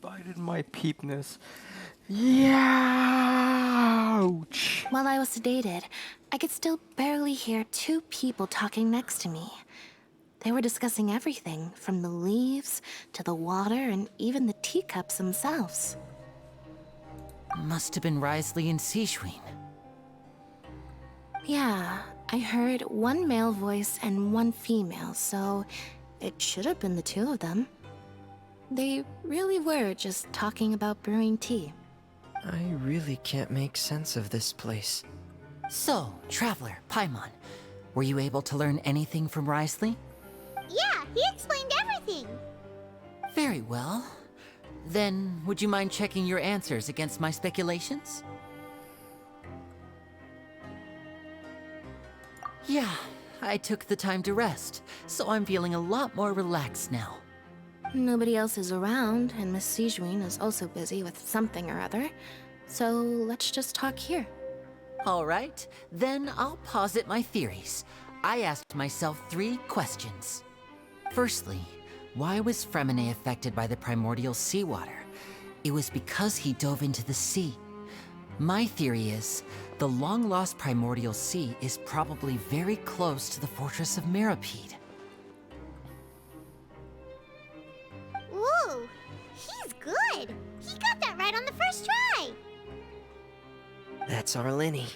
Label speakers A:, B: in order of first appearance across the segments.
A: bided my peepness. Youch!
B: While I was sedated, I could still barely hear two people talking next to me. They were discussing everything, from the leaves to the water and even the teacups themselves.
C: Must have been Risley and Sishwin.
B: Yeah, I heard one male voice and one female, so it should have been the two of them. They really were just talking about brewing tea.
D: I really can't make sense of this place.
C: So, Traveler, Paimon, were you able to learn anything from Risley?
E: Yeah, he explained everything.
C: Very well. Then, would you mind checking your answers against my speculations? Yeah, I took the time to rest, so I'm feeling a lot more relaxed now.
B: Nobody else is around, and Miss Sijwin is also busy with something or other, so let's just talk here.
C: All right, then I'll posit my theories. I asked myself 3 questions. Firstly, why was Fremine affected by the primordial seawater? It was because he dove into the sea. My theory is, the long-lost primordial sea is probably very close to the fortress of Mirapede.
E: Ooh, he's good. He got that right on the first try.
D: That's our Linny.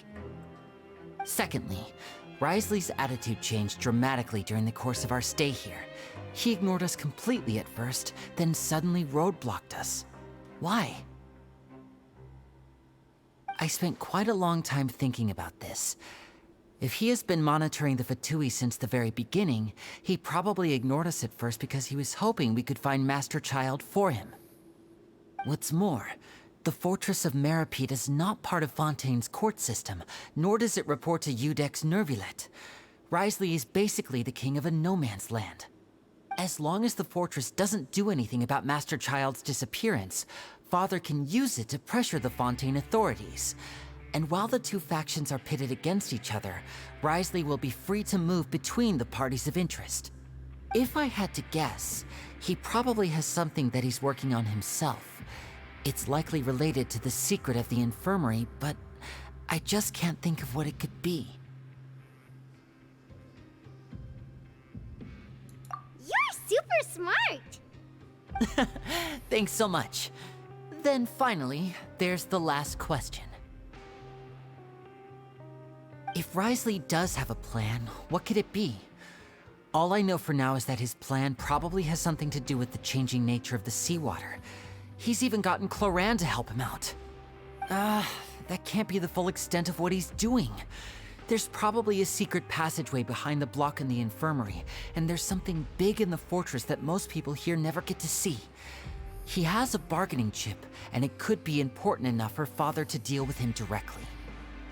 C: Secondly, Risley's attitude changed dramatically during the course of our stay here. He ignored us completely at first, then suddenly roadblocked us. Why? I spent quite a long time thinking about this. If he has been monitoring the Fatui since the very beginning, he probably ignored us at first because he was hoping we could find Master Child for him. What's more, the Fortress of Mirapede is not part of Fontaine's court system, nor does it report to Udex Nervulet. Risley is basically the king of a no-man's land. As long as the fortress doesn't do anything about Master Child's disappearance, Father can use it to pressure the Fontaine authorities. And while the 2 factions are pitted against each other, Risley will be free to move between the parties of interest. If I had to guess, he probably has something that he's working on himself. It's likely related to the secret of the infirmary, but I just can't think of what it could be.
E: You're super smart.
C: Thanks so much. Then finally, there's the last question. If Risley does have a plan, what could it be? All I know for now is that his plan probably has something to do with the changing nature of the seawater. He's even gotten Cloran to help him out. That can't be the full extent of what he's doing. There's probably a secret passageway behind the block in the infirmary, and there's something big in the fortress that most people here never get to see. He has a bargaining chip, and it could be important enough for Father to deal with him directly.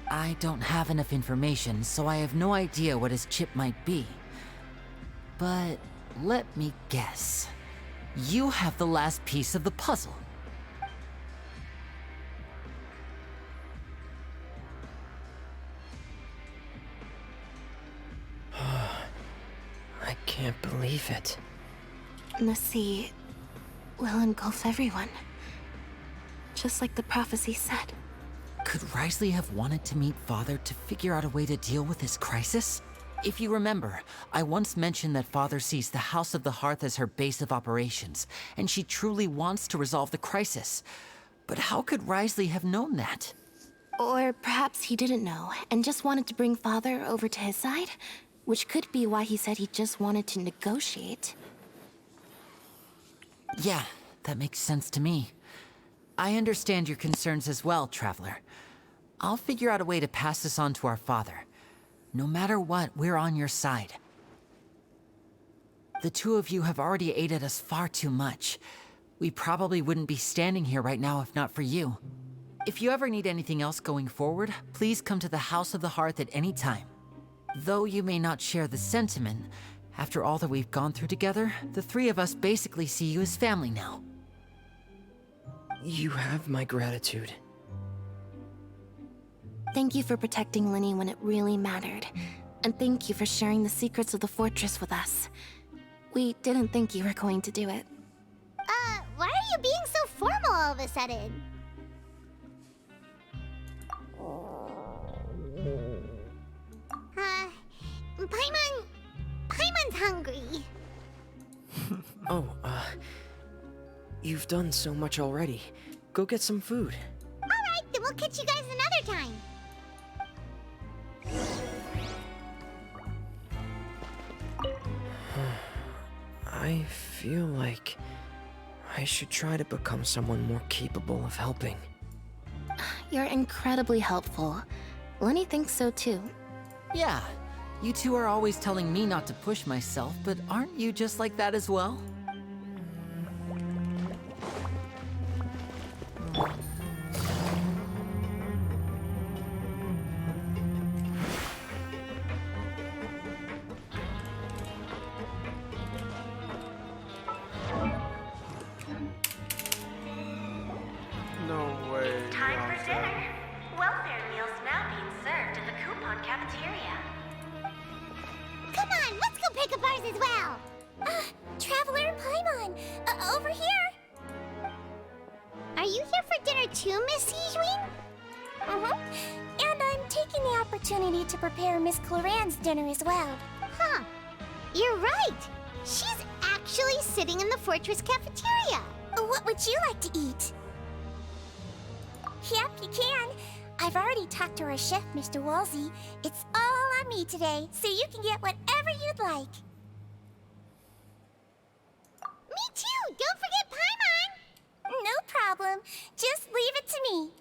C: I don't have enough information, so I have no idea what his chip might be. But let me guess. You have the last piece of the puzzle.
D: I can't believe it.
B: The sea will engulf everyone, just like the prophecy said.
C: Could Risley have wanted to meet Father to figure out a way to deal with this crisis? If you remember, I once mentioned that Father sees the House of the Hearth as her base of operations, and she truly wants to resolve the crisis. But how could Risley have known that?
B: Or perhaps he didn't know, and just wanted to bring Father over to his side? Which could be why he said he just wanted to negotiate.
C: Yeah, that makes sense to me. I understand your concerns as well, Traveler. I'll figure out a way to pass this on to our father. No matter what, we're on your side. The 2 of you have already aided us far too much. We probably wouldn't be standing here right now if not for you. If you ever need anything else going forward, please come to the House of the Hearth at any time. Though you may not share the sentiment, after all that we've gone through together, the 3 of us basically see you as family now.
D: You have my gratitude.
B: Thank you for protecting Linny when it really mattered. And thank you for sharing the secrets of the fortress with us. We didn't think you were going to do it.
E: Why are you being so formal? all of a sudden? Paimon's hungry.
D: Oh, you've done so much already. Go get some food.
E: Alright, then we'll catch you guys another time.
D: I feel like I should try to become someone more capable of helping.
B: You're incredibly helpful. Lenny thinks so too.
C: Yeah, you two are always telling me not to push myself, but aren't you just like that as well?
A: No way.
F: Time for
A: Beyonce.
F: dinner. Welfare meals now being served in the coupon cafeteria.
E: Come on, let's go pick up ours as well. Traveler and Paimon, over here. Are you here for dinner too, Miss Sijwin?
G: And I'm taking the opportunity to prepare Miss Cloran's dinner as well.
E: Huh. You're right. She's actually sitting in the fortress cafeteria.
G: What would you like to eat? Yep, you can. I've already talked to our chef, Mr. Wolsey. It's all on me today, so you can get whatever you'd like.
E: Me too. Don't forget Paimon.
G: No problem. Just leave it to me.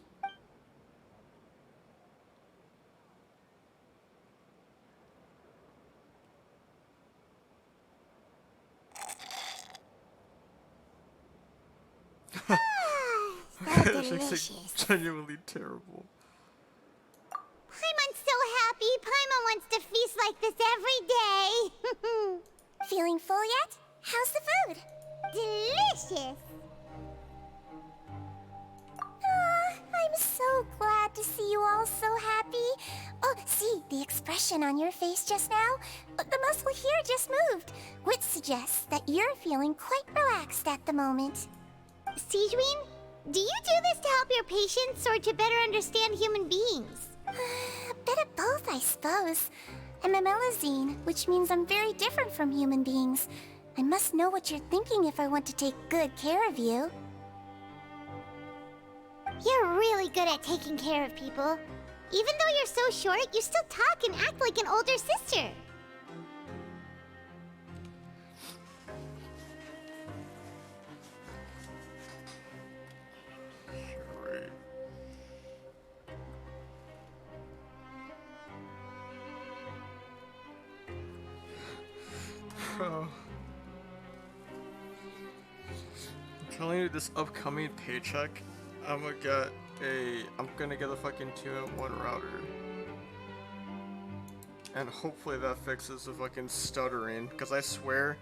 E: So
A: It's
E: delicious.
A: like genuinely terrible.
E: Paimon's so happy. Paimon wants to feast like this every day.
G: Feeling full yet? How's the food?
E: Delicious.
G: I'm so glad to see you all so happy. Oh, see, the expression on your face just now? The muscle here just moved, which suggests that you're feeling quite relaxed at the moment.
E: Sijwin, do you do this to help your patients or to better understand human beings?
G: A bit of both, I suppose. I'm a Melazine, which means I'm very different from human beings. I must know what you're thinking if I want to take good care of you.
E: You're really good at taking care of people. Even though you're so short, you still talk and act like an older sister.
A: Right. Bro. I'm telling you, this upcoming paycheck, I'm gonna get a fucking 2-in-1 router. And hopefully that fixes the fucking stuttering, because I swear,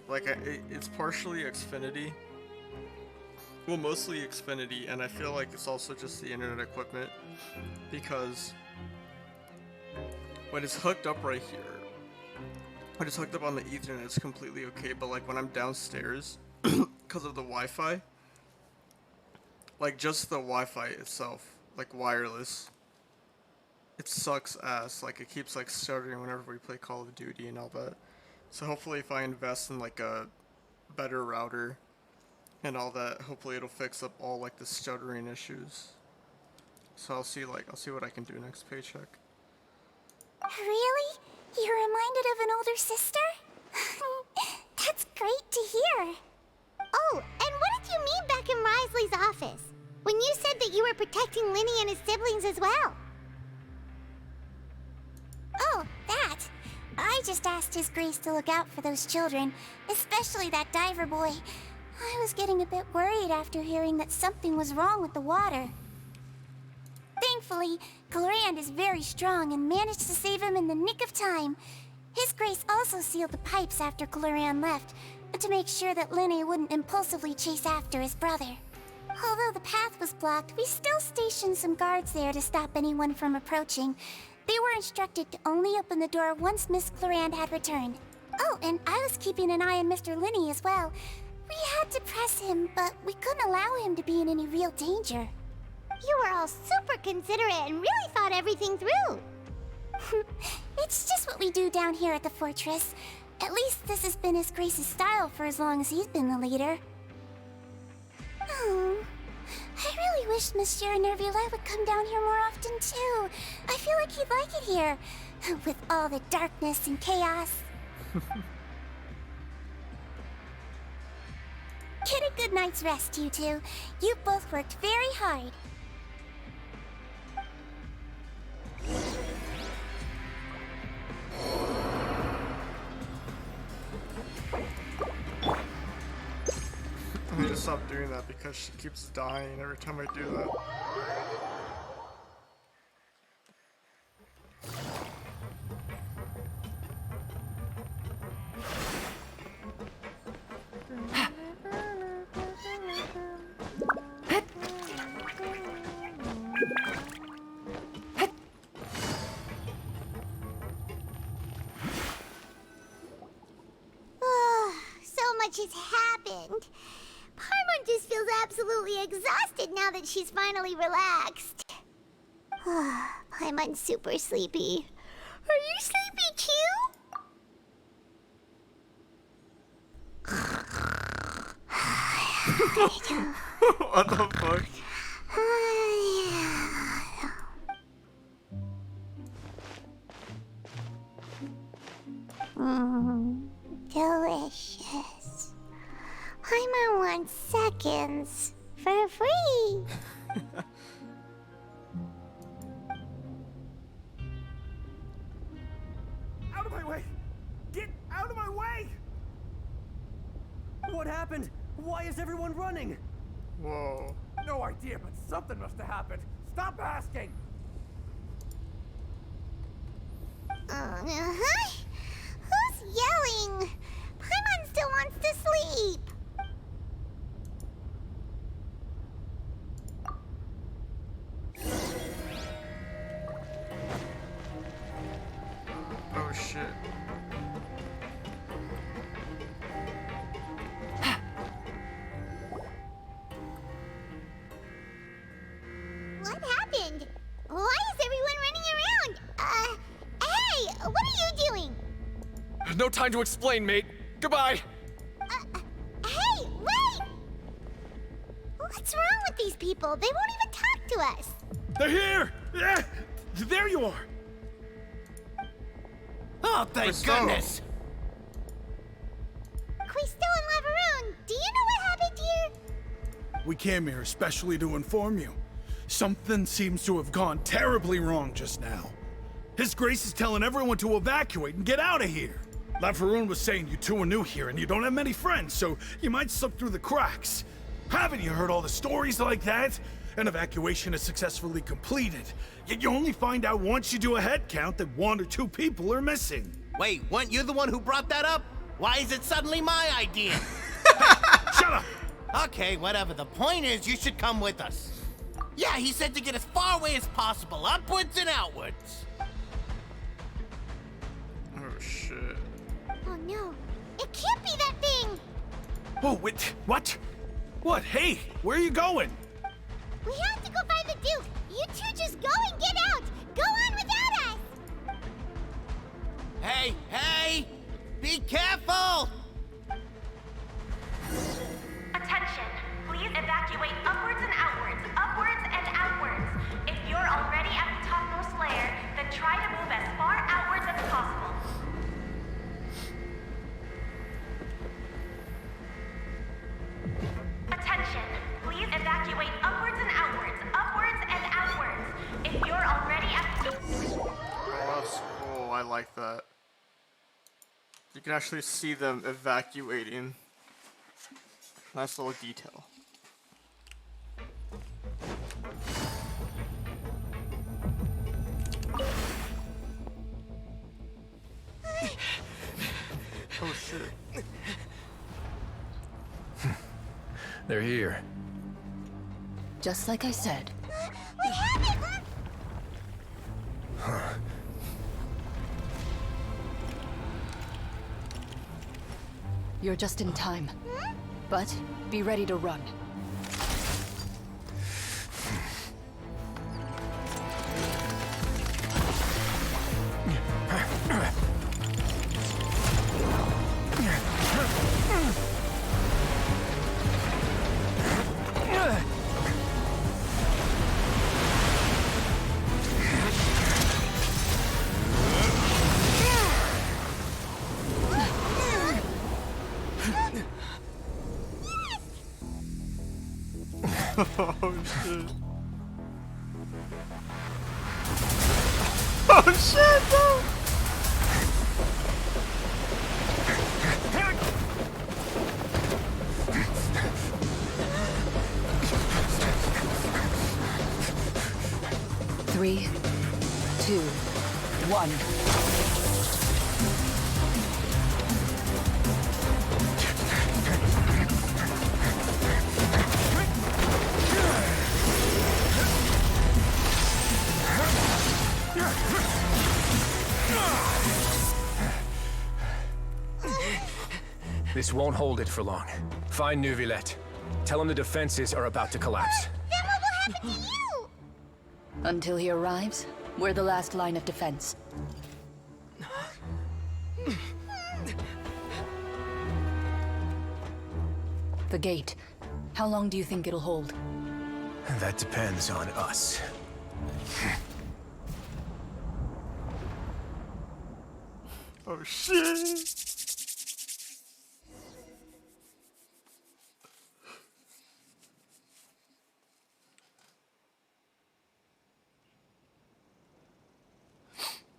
A: like, it's partially Xfinity. Well, mostly Xfinity, and I feel like it's also just the internet equipment, because when it's hooked up right here, when it's hooked up on the Ethernet, it's completely okay, but like when I'm downstairs, because of the Wi-Fi, like just the Wi-Fi itself, like wireless, it sucks ass. Like it keeps like stuttering whenever we play Call of Duty and all that. So hopefully if I invest in like a better router and all that, hopefully it'll fix up all like the stuttering issues. So I'll see what I can do next paycheck.
G: Really? You're reminded of an older sister? That's great to hear.
E: Oh, and what did you mean back in Risley's office? When you said that you were protecting Linny and his siblings as well?
G: Oh, that. I just asked His Grace to look out for those children, especially that diver boy. I was getting a bit worried after hearing that something was wrong with the water. Thankfully, Clorand is very strong and managed to save him in the nick of time. His Grace also sealed the pipes after Clorand left, to make sure that Linny wouldn't impulsively chase after his brother. Although the path was blocked, we still stationed some guards there to stop anyone from approaching. They were instructed to only open the door once Miss Clorand had returned. Oh, and I was keeping an eye on Mr. Linny as well. We had to press him, but we couldn't allow him to be in any real danger.
E: You were all super considerate and really thought everything through.
G: It's just what we do down here at the fortress. At least this has been His Grace's style for as long as he's been the leader. Oh, I really wish Monsieur Nervula would come down here more often too. I feel like he'd like it here, with all the darkness and chaos. Get a good night's rest, you two. You both worked very hard.
A: I need to stop doing that because she keeps dying every time I do that.
E: So much has happened. Paimon just feels absolutely exhausted now that she's finally relaxed. Paimon's super sleepy. Are you sleepy too?
A: What the fuck?
E: Delicious. Paimon wants seconds for free.
H: Out of my way! Get out of my way! What happened? Why is everyone running?
A: Whoa.
H: No idea, but something must have happened. Stop asking!
E: Who's yelling? Paimon still wants to sleep.
A: Oh shit.
E: What happened? Why is everyone running around? Hey, what are you doing?
I: No time to explain, mate. Goodbye.
E: Hey, wait! What's wrong with these people? They won't even talk to us.
H: They're here! Yeah! There you are!
J: Oh, thank
A: Christo.
J: goodness!
E: Quisto and Lavaroon, do you know what happened here?
K: We came here especially to inform you. Something seems to have gone terribly wrong just now. His Grace is telling everyone to evacuate and get out of here. Lavaroon was saying you two are new here and you don't have many friends, so you might slip through the cracks. Haven't you heard all the stories like that? An evacuation is successfully completed, yet you only find out once you do a head count that 1 or 2 people are missing.
J: Wait, weren't you the one who brought that up? Why is it suddenly my idea?
K: Shut up!
J: Okay, whatever. The point is, you should come with us. Yeah, he said to get as far away as possible, upwards and outwards.
A: Oh shit.
E: Oh no, it can't be that thing!
K: Oh, wait, what? What? Hey, where are you going?
E: We have to go find the Duke! You two just go and get out! Go on without us!
J: Hey, hey! Be careful!
F: Attention, please evacuate upwards and outwards, upwards and outwards. If you're already at the topmost layer, then try to move as far outwards as possible. Attention, please evacuate upwards and outwards, upwards and outwards. If you're already at the...
A: Oh, that's cool. I like that. You can actually see them evacuating. Nice little detail. Oh shit.
I: They're here.
L: Just like I said.
E: We have it!
L: You're just in time. But be ready to run.
A: Oh shit. Oh shit, no!
L: Three, two, one.
I: This won't hold it for long. Find Neuvillette. Tell him the defenses are about to collapse.
E: Then what will happen to you?
L: Until he arrives, we're the last line of defense. The gate. How long do you think it'll hold?
I: That depends on us.
A: Oh shit!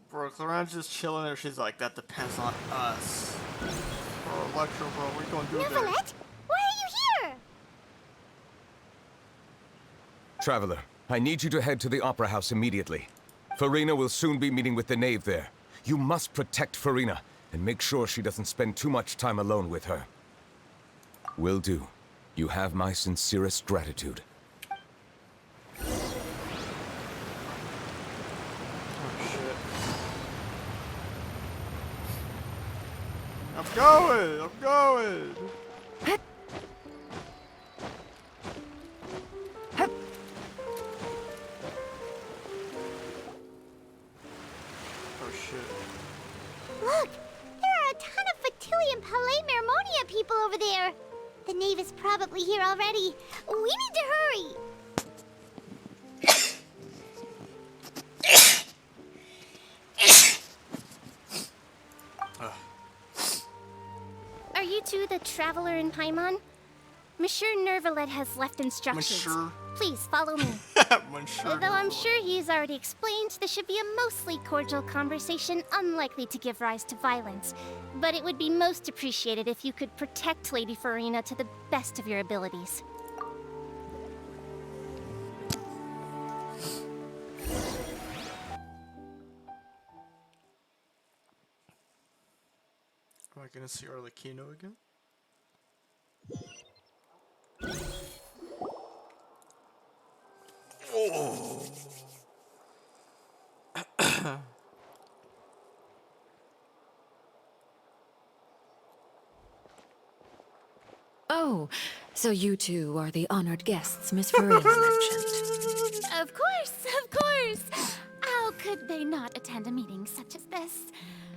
A: Bro, Claren's just chilling there. She's like, that depends on us. Bro, Electro, bro, what are you gonna do there?
E: Neuvillette, why are you here?
M: Traveler, I need you to head to the Opera House immediately. Farina will soon be meeting with the knave there. You must protect Farina, and make sure she doesn't spend too much time alone with her. Will do. You have my sincerest gratitude.
A: I'm going! Oh shit.
E: Look, there are a ton of Fatui and Palais Mermonia people over there. The knave is probably here already. We need to hurry. Are you two the traveler in Paimon? Monsieur Neuvillette has left instructions.
A: Monsieur?
E: Please follow me.
A: Monsieur.
E: Although I'm sure he's already explained, this should be a mostly cordial conversation, unlikely to give rise to violence. But it would be most appreciated if you could protect Lady Farina to the best of your abilities.
A: Am I gonna see Arlecchino again? Oh.
N: Oh, so you two are the honored guests Miss Farina mentioned.
O: Of course! How could they not attend a meeting such as this?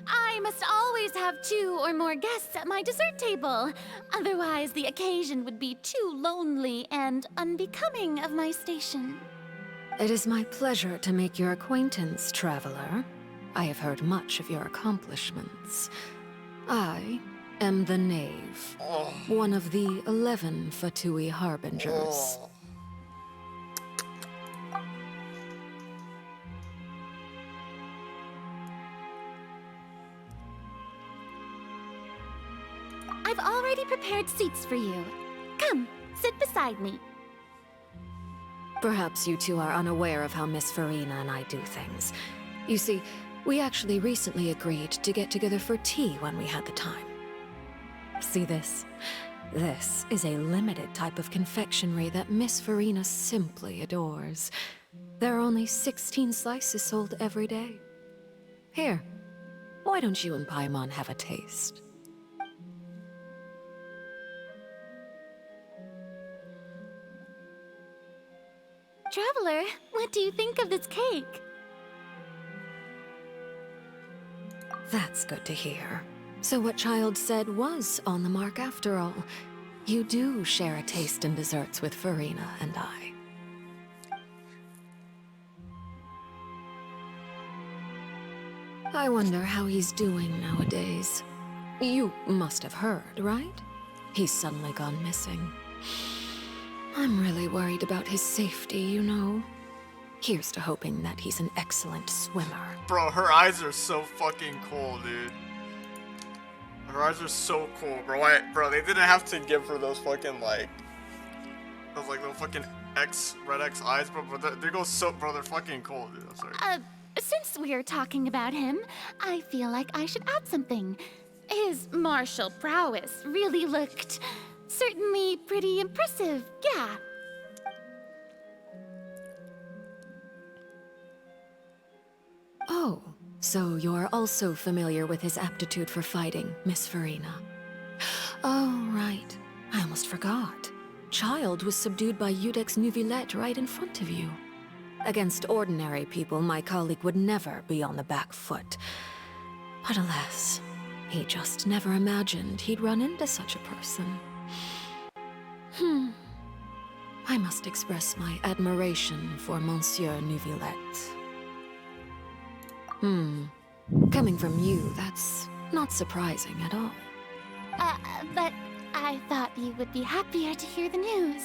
O: I must always have 2 or more guests at my dessert table. Otherwise, the occasion would be too lonely and unbecoming of my station.
N: It is my pleasure to make your acquaintance, traveler. I have heard much of your accomplishments. I am the Knave, one of the 11 Fatui Harbingers.
O: I've already prepared seats for you. Come, sit beside me.
N: Perhaps you two are unaware of how Miss Farina and I do things. You see, we actually recently agreed to get together for tea when we had the time. See this? This is a limited type of confectionery that Miss Farina simply adores. There are only 16 slices sold every day. Here, why don't you and Paimon have a taste?
O: Traveler, what do you think of this cake?
N: That's good to hear. So what Child said was on the mark after all. You do share a taste in desserts with Farina and I. I wonder how he's doing nowadays. You must have heard, right? He's suddenly gone missing. I'm really worried about his safety, you know. Here's to hoping that he's an excellent swimmer.
A: Bro, her eyes are so fucking cool, dude. Her eyes are so cool, bro. Bro, they didn't have to give her those fucking, like, those, like, little fucking red X eyes, bro. But they go so, bro, they're fucking cool, dude. I'm sorry.
O: Since we're talking about him, I feel like I should add something. His martial prowess really looked certainly pretty impressive, yeah.
N: Oh, so you're also familiar with his aptitude for fighting, Miss Farina. Oh, right. I almost forgot. Child was subdued by Udex Neuvillette right in front of you. Against ordinary people, my colleague would never be on the back foot. But alas, he just never imagined he'd run into such a person. I must express my admiration for Monsieur Neuvillette. Coming from you, that's not surprising at all.
O: But I thought you would be happier to hear the news.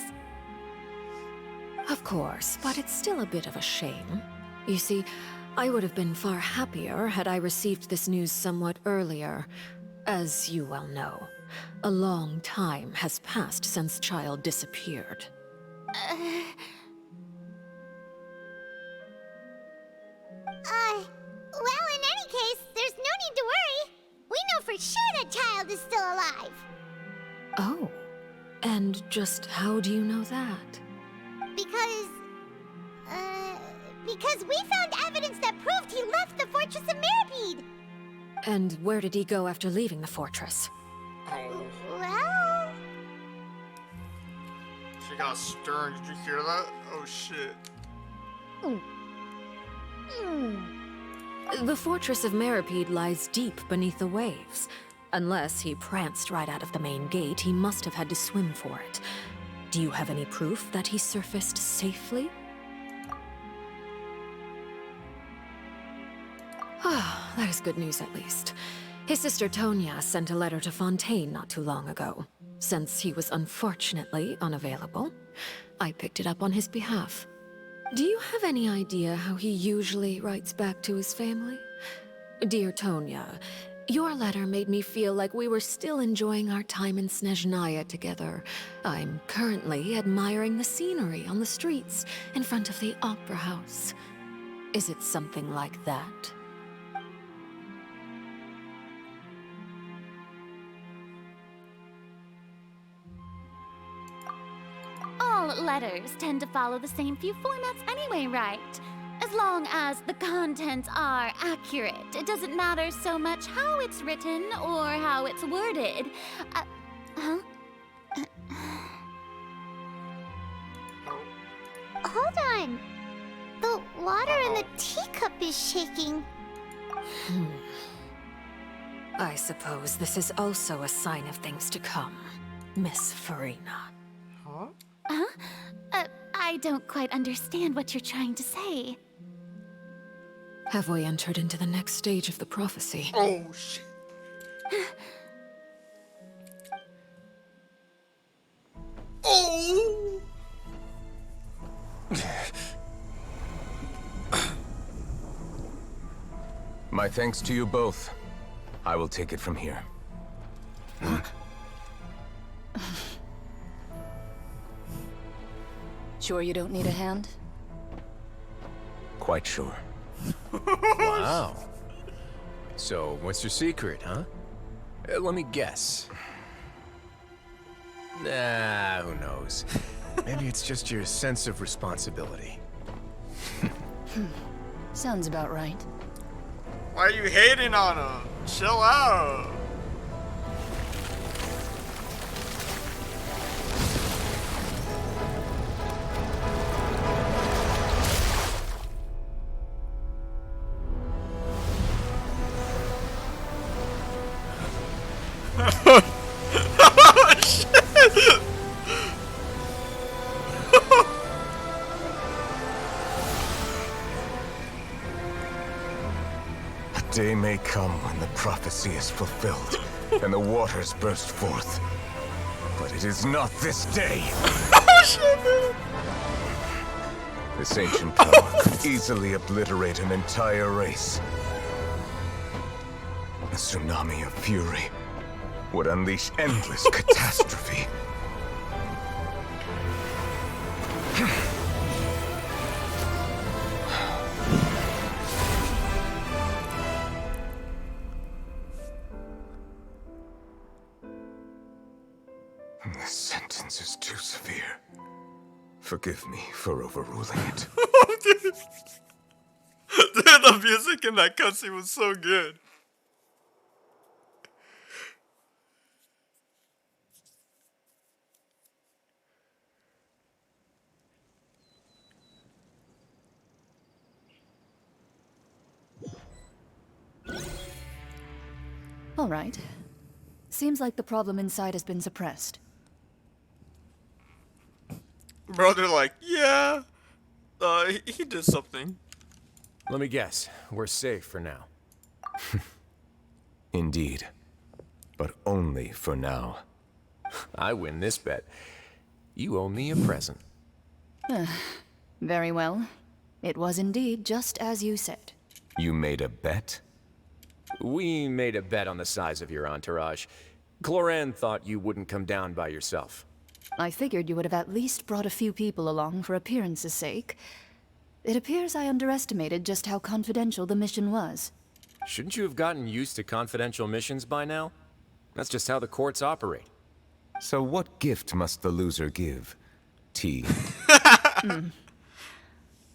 N: Of course, but it's still a bit of a shame. You see, I would have been far happier had I received this news somewhat earlier. As you well know, a long time has passed since Child disappeared.
G: Well, in any case, there's no need to worry. We know for sure that Child is still alive.
N: Oh, and just how do you know that?
G: Because we found evidence that proved he left the Fortress of Mirapede.
N: And where did he go after leaving the fortress?
G: Well...
A: She got stern. Did you hear that? Oh, shit.
N: The Fortress of Mirapede lies deep beneath the waves. Unless he pranced right out of the main gate, he must have had to swim for it. Do you have any proof that he surfaced safely? Ah, that is good news at least. His sister Tonya sent a letter to Fontaine not too long ago. Since he was unfortunately unavailable, I picked it up on his behalf. Do you have any idea how he usually writes back to his family? Dear Tonya, your letter made me feel like we were still enjoying our time in Snezhnaya together. I'm currently admiring the scenery on the streets in front of the Opera House. Is it something like that?
O: All letters tend to follow the same few formats anyway, right? As long as the contents are accurate, it doesn't matter so much how it's written or how it's worded.
G: Hold on. The water in the teacup is shaking.
N: I suppose this is also a sign of things to come, Miss Farina.
O: I don't quite understand what you're trying to say.
N: Have we entered into the next stage of the prophecy?
A: Oh, shit. Oh!
M: My thanks to you both. I will take it from here.
L: Sure you don't need a hand?
M: Quite sure.
I: Wow. So, what's your secret, huh? Let me guess. Nah, who knows? Maybe it's just your sense of responsibility.
L: Sounds about right.
A: Why are you hating on him? Chill out.
M: day may come when the prophecy is fulfilled, and the waters burst forth. But it is not this day. This ancient power could easily obliterate an entire race. A tsunami of fury would unleash endless catastrophe. This sentence is too severe. Forgive me for overruling it.
A: Dude, the music in that cutscene was so good.
L: All right. Seems like the problem inside has been suppressed.
A: Bro, they're like, yeah, he did something.
I: Let me guess. We're safe for now.
M: Indeed. But only for now.
I: I win this bet. You owe me a present.
L: Very well. It was indeed just as you said.
M: You made a bet?
I: We made a bet on the size of your entourage. Cloran thought you wouldn't come down by yourself.
L: I figured you would have at least brought a few people along for appearance's sake. It appears I underestimated just how confidential the mission was.
I: Shouldn't you have gotten used to confidential missions by now? That's just how the courts operate.
M: So what gift must the loser give? Tea?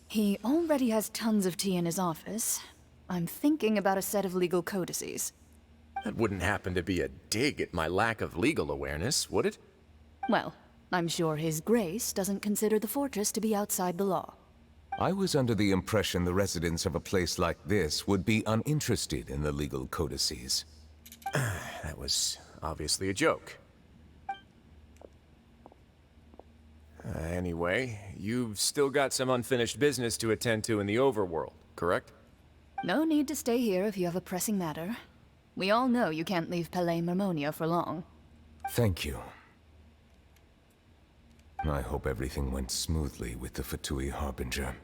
L: He already has tons of tea in his office. I'm thinking about a set of legal codices.
I: That wouldn't happen to be a dig at my lack of legal awareness, would it?
L: Well, I'm sure His Grace doesn't consider the fortress to be outside the law.
M: I was under the impression the residents of a place like this would be uninterested in the legal codices.
I: That was obviously a joke. Anyway, you've still got some unfinished business to attend to in the overworld, correct?
L: No need to stay here if you have a pressing matter. We all know you can't leave Palais Mermonia for long.
M: Thank you. I hope everything went smoothly with the Fatui Harbinger.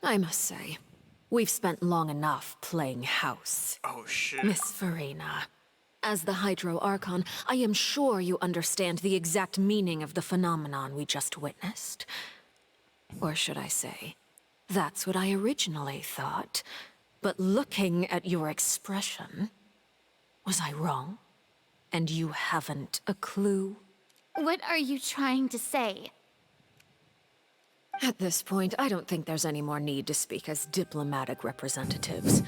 N: I must say, we've spent long enough playing house.
A: Oh shit.
N: Miss Farina, as the Hydro Archon, I am sure you understand the exact meaning of the phenomenon we just witnessed. Or should I say, that's what I originally thought. But looking at your expression, was I wrong? And you haven't a clue?
O: What are you trying to say?
N: At this point, I don't think there's any more need to speak as diplomatic representatives.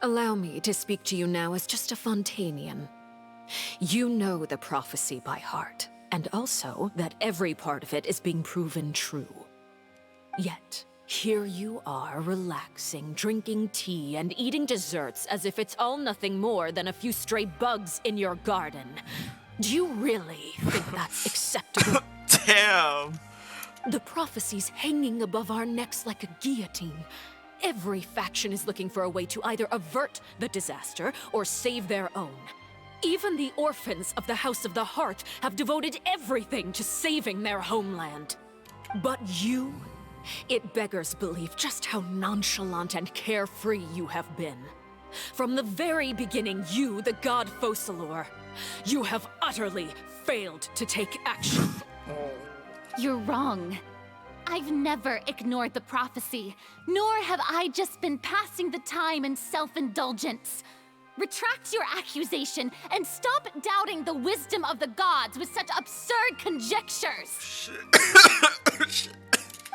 N: Allow me to speak to you now as just a Fontanian. You know the prophecy by heart, and also that every part of it is being proven true. Yet, here you are relaxing, drinking tea, and eating desserts as if it's all nothing more than a few stray bugs in your garden. Do you really think that's acceptable?
A: Damn!
N: The prophecy's hanging above our necks like a guillotine. Every faction is looking for a way to either avert the disaster or save their own. Even the orphans of the House of the Hearth have devoted everything to saving their homeland. But you, it beggars belief just how nonchalant and carefree you have been. From the very beginning, you, the god Focalor, you have utterly failed to take action.
O: You're wrong. I've never ignored the prophecy, nor have I just been passing the time in self-indulgence. Retract your accusation and stop doubting the wisdom of the gods with such absurd conjectures.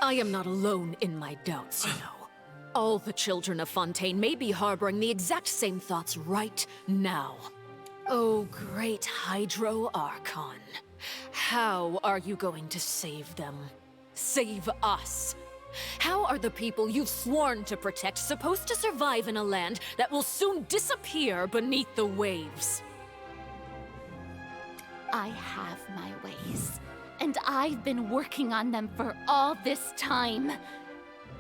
N: I am not alone in my doubts, you know. All the children of Fontaine may be harboring the exact same thoughts right now. Oh, great Hydro Archon. How are you going to save them? save us. How are the people you've sworn to protect supposed to survive in a land that will soon disappear beneath the waves?
O: I have my ways, and I've been working on them for all this time.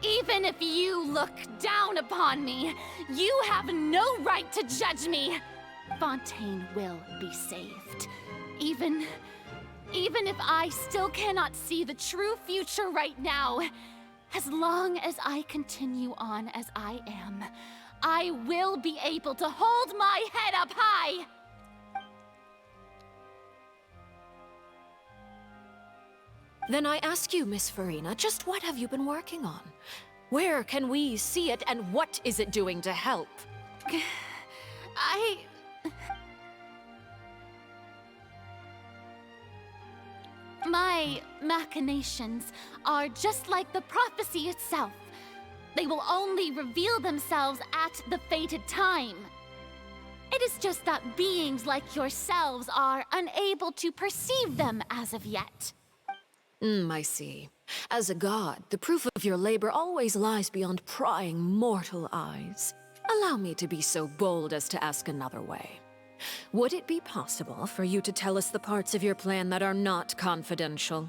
O: Even if you look down upon me, you have no right to judge me. Fontaine will be saved. Even if I still cannot see the true future right now, as long as I continue on as I am, I will be able to hold my head up high!
N: Then I ask you, Miss Farina, just what have you been working on? Where can we see it, and what is it doing to help?
O: My machinations are just like the prophecy itself. They will only reveal themselves at the fated time. It is just that beings like yourselves are unable to perceive them as of yet.
N: I see. As a god, the proof of your labor always lies beyond prying mortal eyes. Allow me to be so bold as to ask another way. Would it be possible for you to tell us the parts of your plan that are not confidential?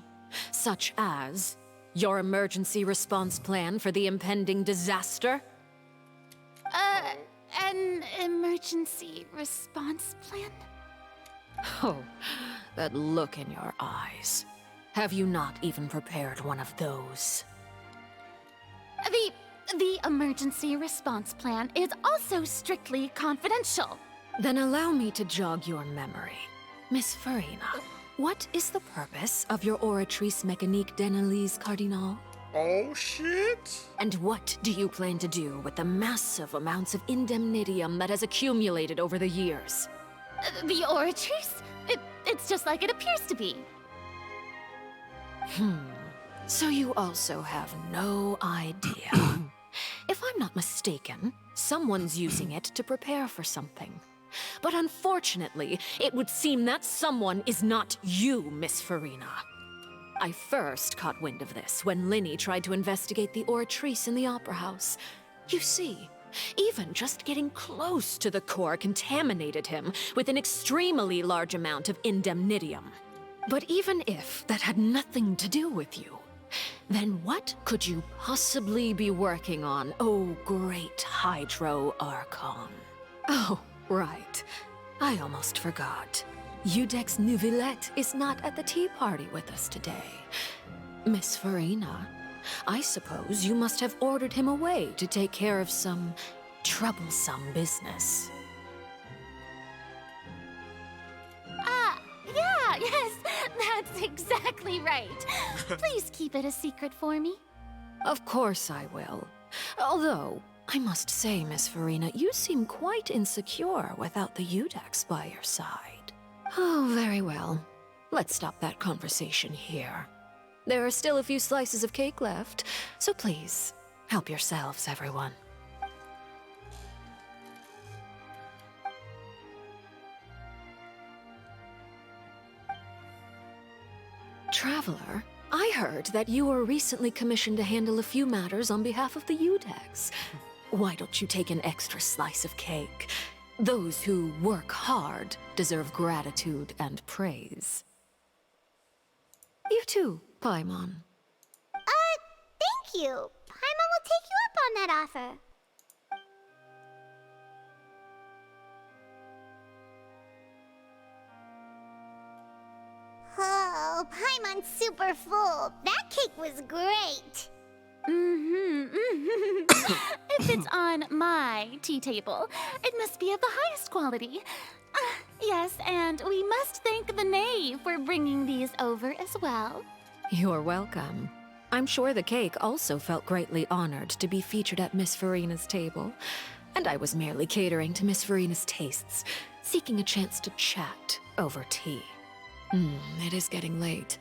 N: Such as your emergency response plan for the impending disaster?
O: An emergency response plan?
N: Oh, that look in your eyes. Have you not even prepared one of those?
O: The emergency response plan is also strictly confidential.
N: Then allow me to jog your memory. Miss Farina, what is the purpose of your Oratrice Mécanique d'Analyse Cardinal?
A: Oh, shit!
N: And what do you plan to do with the massive amounts of indemnitium that has accumulated over the years?
O: The Oratrice? It's just like it appears to be.
N: So you also have no idea. If I'm not mistaken, someone's using it to prepare for something. But unfortunately, it would seem that someone is not you, Miss Farina. I first caught wind of this when Linny tried to investigate the Oratrice in the Opera House. You see, even just getting close to the core contaminated him with an extremely large amount of indemnitium. But even if that had nothing to do with you, then what could you possibly be working on, oh great Hydro Archon? Oh, right. I almost forgot. Udex Neuvillette is not at the tea party with us today. Miss Farina, I suppose you must have ordered him away to take care of some troublesome business.
O: Yes, that's exactly right. Please keep it a secret for me.
N: Of course I will. Although, I must say, Miss Farina, you seem quite insecure without the Udex by your side. Oh, very well. Let's stop that conversation here. There are still a few slices of cake left, so please, help yourselves, everyone. Traveler, I heard that you were recently commissioned to handle a few matters on behalf of the Udex. Why don't you take an extra slice of cake? Those who work hard deserve gratitude and praise. You too, Paimon.
G: Thank you. Paimon will take you up on that offer. Oh, Paimon's super full. That cake was great.
O: If it's on my tea table, it must be of the highest quality. Yes, and we must thank the knave for bringing these over as well.
N: You're welcome. I'm sure the cake also felt greatly honored to be featured at Miss Farina's table. And I was merely catering to Miss Farina's tastes, seeking a chance to chat over tea. It is getting late.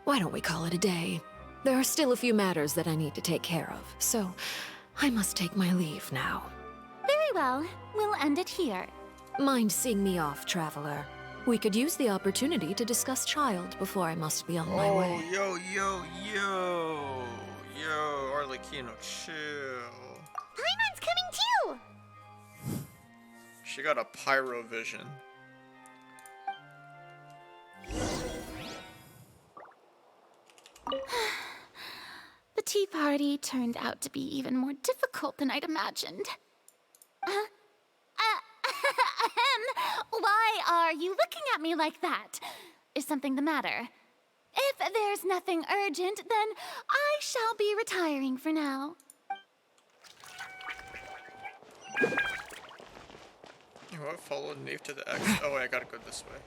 N: Why don't we call it a day? There are still a few matters that I need to take care of, so I must take my leave now.
O: Very well. We'll end it here.
N: Mind seeing me off, Traveler? We could use the opportunity to discuss Child before I must be on my way.
A: Yo, Arlecchino, chill.
G: Paimon's coming too!
A: She got a pyro vision.
O: The tea party turned out to be even more difficult than I'd imagined. Why are you looking at me like that? Is something the matter? If there's nothing urgent, then I shall be retiring for now.
A: You know what? Follow Nave to the X. Oh wait, I gotta go this way.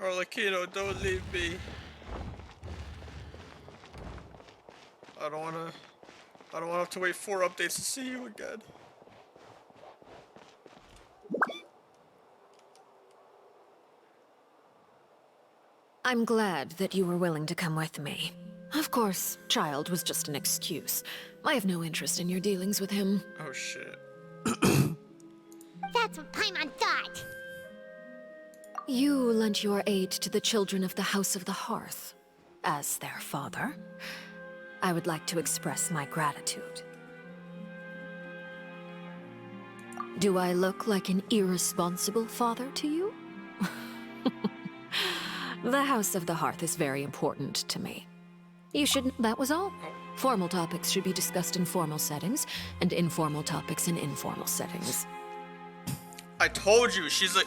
A: Arlecchino, don't leave me. I don't wanna have to wait 4 updates to see you again.
N: I'm glad that you were willing to come with me. Of course, Child was just an excuse. I have no interest in your dealings with him.
A: Oh shit.
G: That's what Paimon thought!
N: You lent your aid to the children of the House of the Hearth. As their father, I would like to express my gratitude. Do I look like an irresponsible father to you? The House of the Hearth is very important to me. You should... That was all. Formal topics should be discussed in formal settings, and informal topics in informal settings.
A: I told you, she's a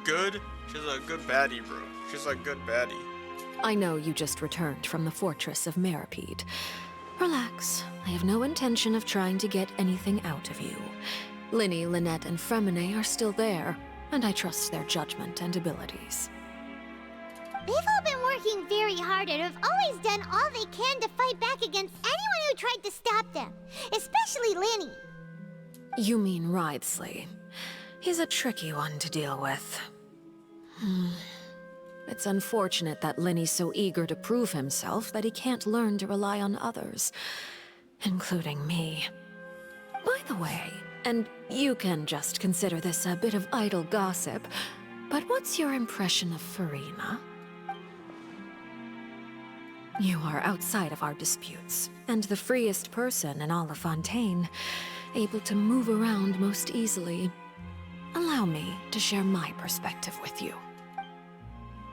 A: good baddie, bro. She's a good baddie.
N: I know you just returned from the fortress of Meripede. Relax. I have no intention of trying to get anything out of you. Linny, Lynette, and Fremine are still there, and I trust their judgment and abilities.
G: They've all been working very hard and have always done all they can to fight back against anyone who tried to stop them. Especially Linny.
N: You mean Wriothesley. He's a tricky one to deal with. It's unfortunate that Linny's so eager to prove himself that he can't learn to rely on others, including me. By the way, and you can just consider this a bit of idle gossip, but what's your impression of Furina? You are outside of our disputes, and the freest person in all of Fontaine, able to move around most easily. Allow me to share my perspective with you.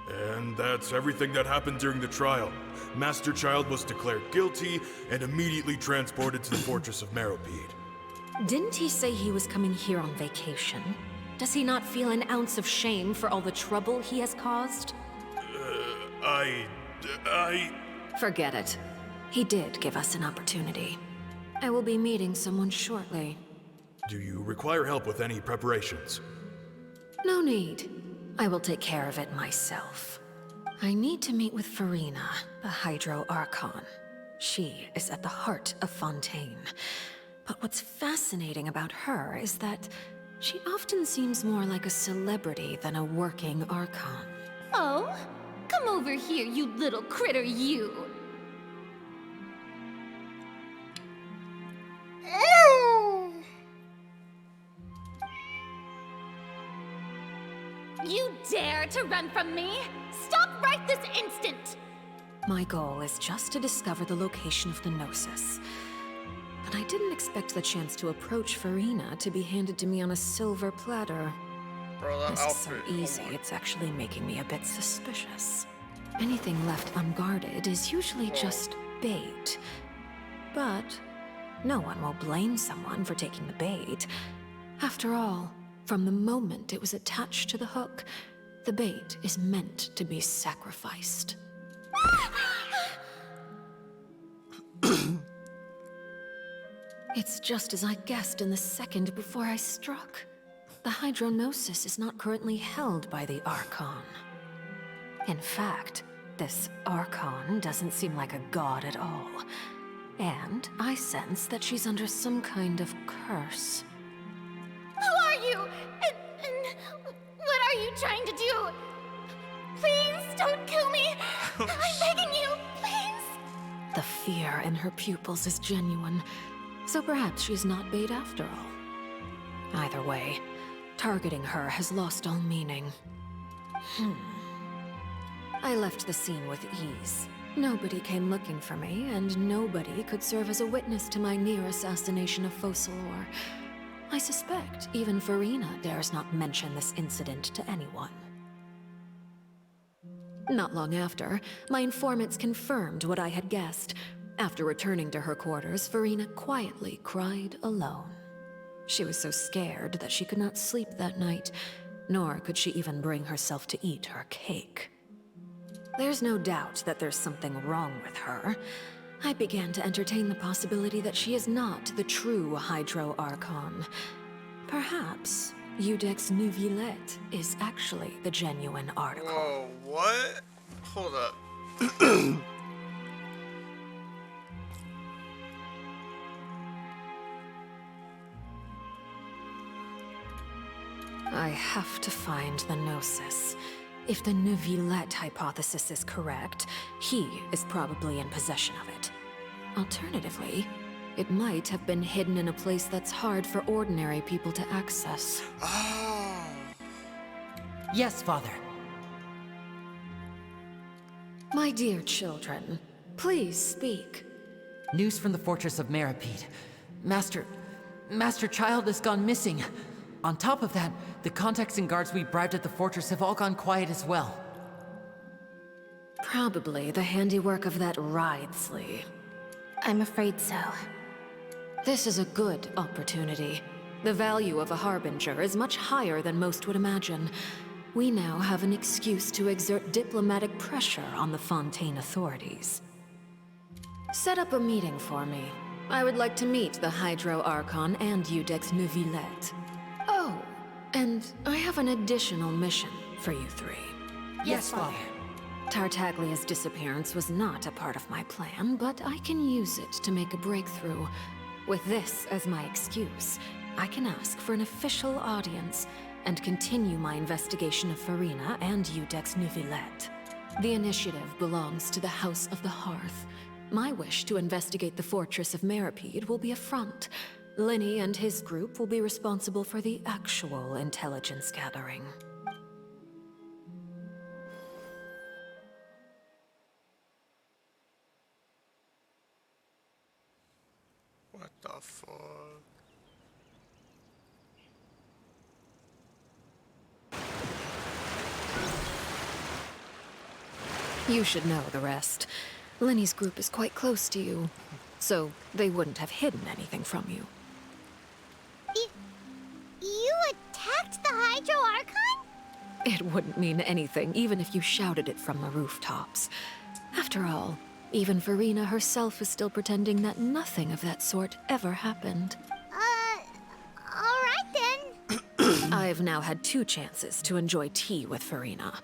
K: And that's everything that happened during the trial. Master Child was declared guilty and immediately transported to the Fortress of Meripede.
N: Didn't he say he was coming here on vacation? Does he not feel an ounce of shame for all the trouble he has caused? Forget it. He did give us an opportunity. I will be meeting someone shortly.
K: Do you require help with any preparations?
N: No need. I will take care of it myself. I need to meet with Furina, the Hydro Archon. She is at the heart of Fontaine. But what's fascinating about her is that she often seems more like a celebrity than a working Archon.
O: Oh? Come over here, you little critter, you! You dare to run from me? Stop right this instant!
N: My goal is just to discover the location of the Gnosis. But I didn't expect the chance to approach Furina to be handed to me on a silver platter.
A: Bro, that
N: This is so
A: outfit.
N: easy, it's actually making me a bit suspicious. Anything left unguarded is usually just bait. But no one will blame someone for taking the bait. After all, from the moment it was attached to the hook, the bait is meant to be sacrificed. It's just as I guessed in the second before I struck. The Hydronosis is not currently held by the Archon. In fact, this Archon doesn't seem like a god at all. And I sense that she's under some kind of curse.
O: Who are you? trying to do? Please don't kill me. I'm begging you, please.
N: The fear in her pupils is genuine, so perhaps she's not bait after all. Either way, targeting her has lost all meaning. I left the scene with ease. Nobody came looking for me, and nobody could serve as a witness to my near assassination of Focalor. I suspect even Farina dares not mention this incident to anyone. Not long after, my informants confirmed what I had guessed. After returning to her quarters, Farina quietly cried alone. She was so scared that she could not sleep that night, nor could she even bring herself to eat her cake. There's no doubt that there's something wrong with her. I began to entertain the possibility that she is not the true Hydro Archon. Perhaps Iudex Neuvillette is actually the genuine article.
A: Whoa, what? Hold up.
N: I have to find the Gnosis. If the Neuvillette hypothesis is correct, he is probably in possession of it. Alternatively, it might have been hidden in a place that's hard for ordinary people to access.
A: Oh.
C: Yes, Father.
N: My dear children, please speak.
C: News from the fortress of Meripede. Master Child has gone missing. On top of that, the contacts and guards we bribed at the fortress have all gone quiet as well.
N: Probably the handiwork of that Ridesley.
B: I'm afraid so.
N: This is a good opportunity. The value of a Harbinger is much higher than most would imagine. We now have an excuse to exert diplomatic pressure on the Fontaine authorities. Set up a meeting for me. I would like to meet the Hydro Archon and Iudex Neuvillette. Oh, and I have an additional mission for you three.
C: Yes, Father.
N: Tartaglia's disappearance was not a part of my plan, but I can use it to make a breakthrough. With this as my excuse, I can ask for an official audience and continue my investigation of Farina and Iudex Neuvillette. The initiative belongs to the House of the Hearth. My wish to investigate the fortress of Meripede will be a front. Linny and his group will be responsible for the actual intelligence gathering.
A: What the fuck?
N: You should know the rest. Linny's group is quite close to you, so they wouldn't have hidden anything from you.
G: You attacked the Hydro Archon?
N: It wouldn't mean anything, even if you shouted it from the rooftops. After all, even Farina herself is still pretending that nothing of that sort ever happened.
G: Alright then.
N: I've now had 2 chances to enjoy tea with Farina.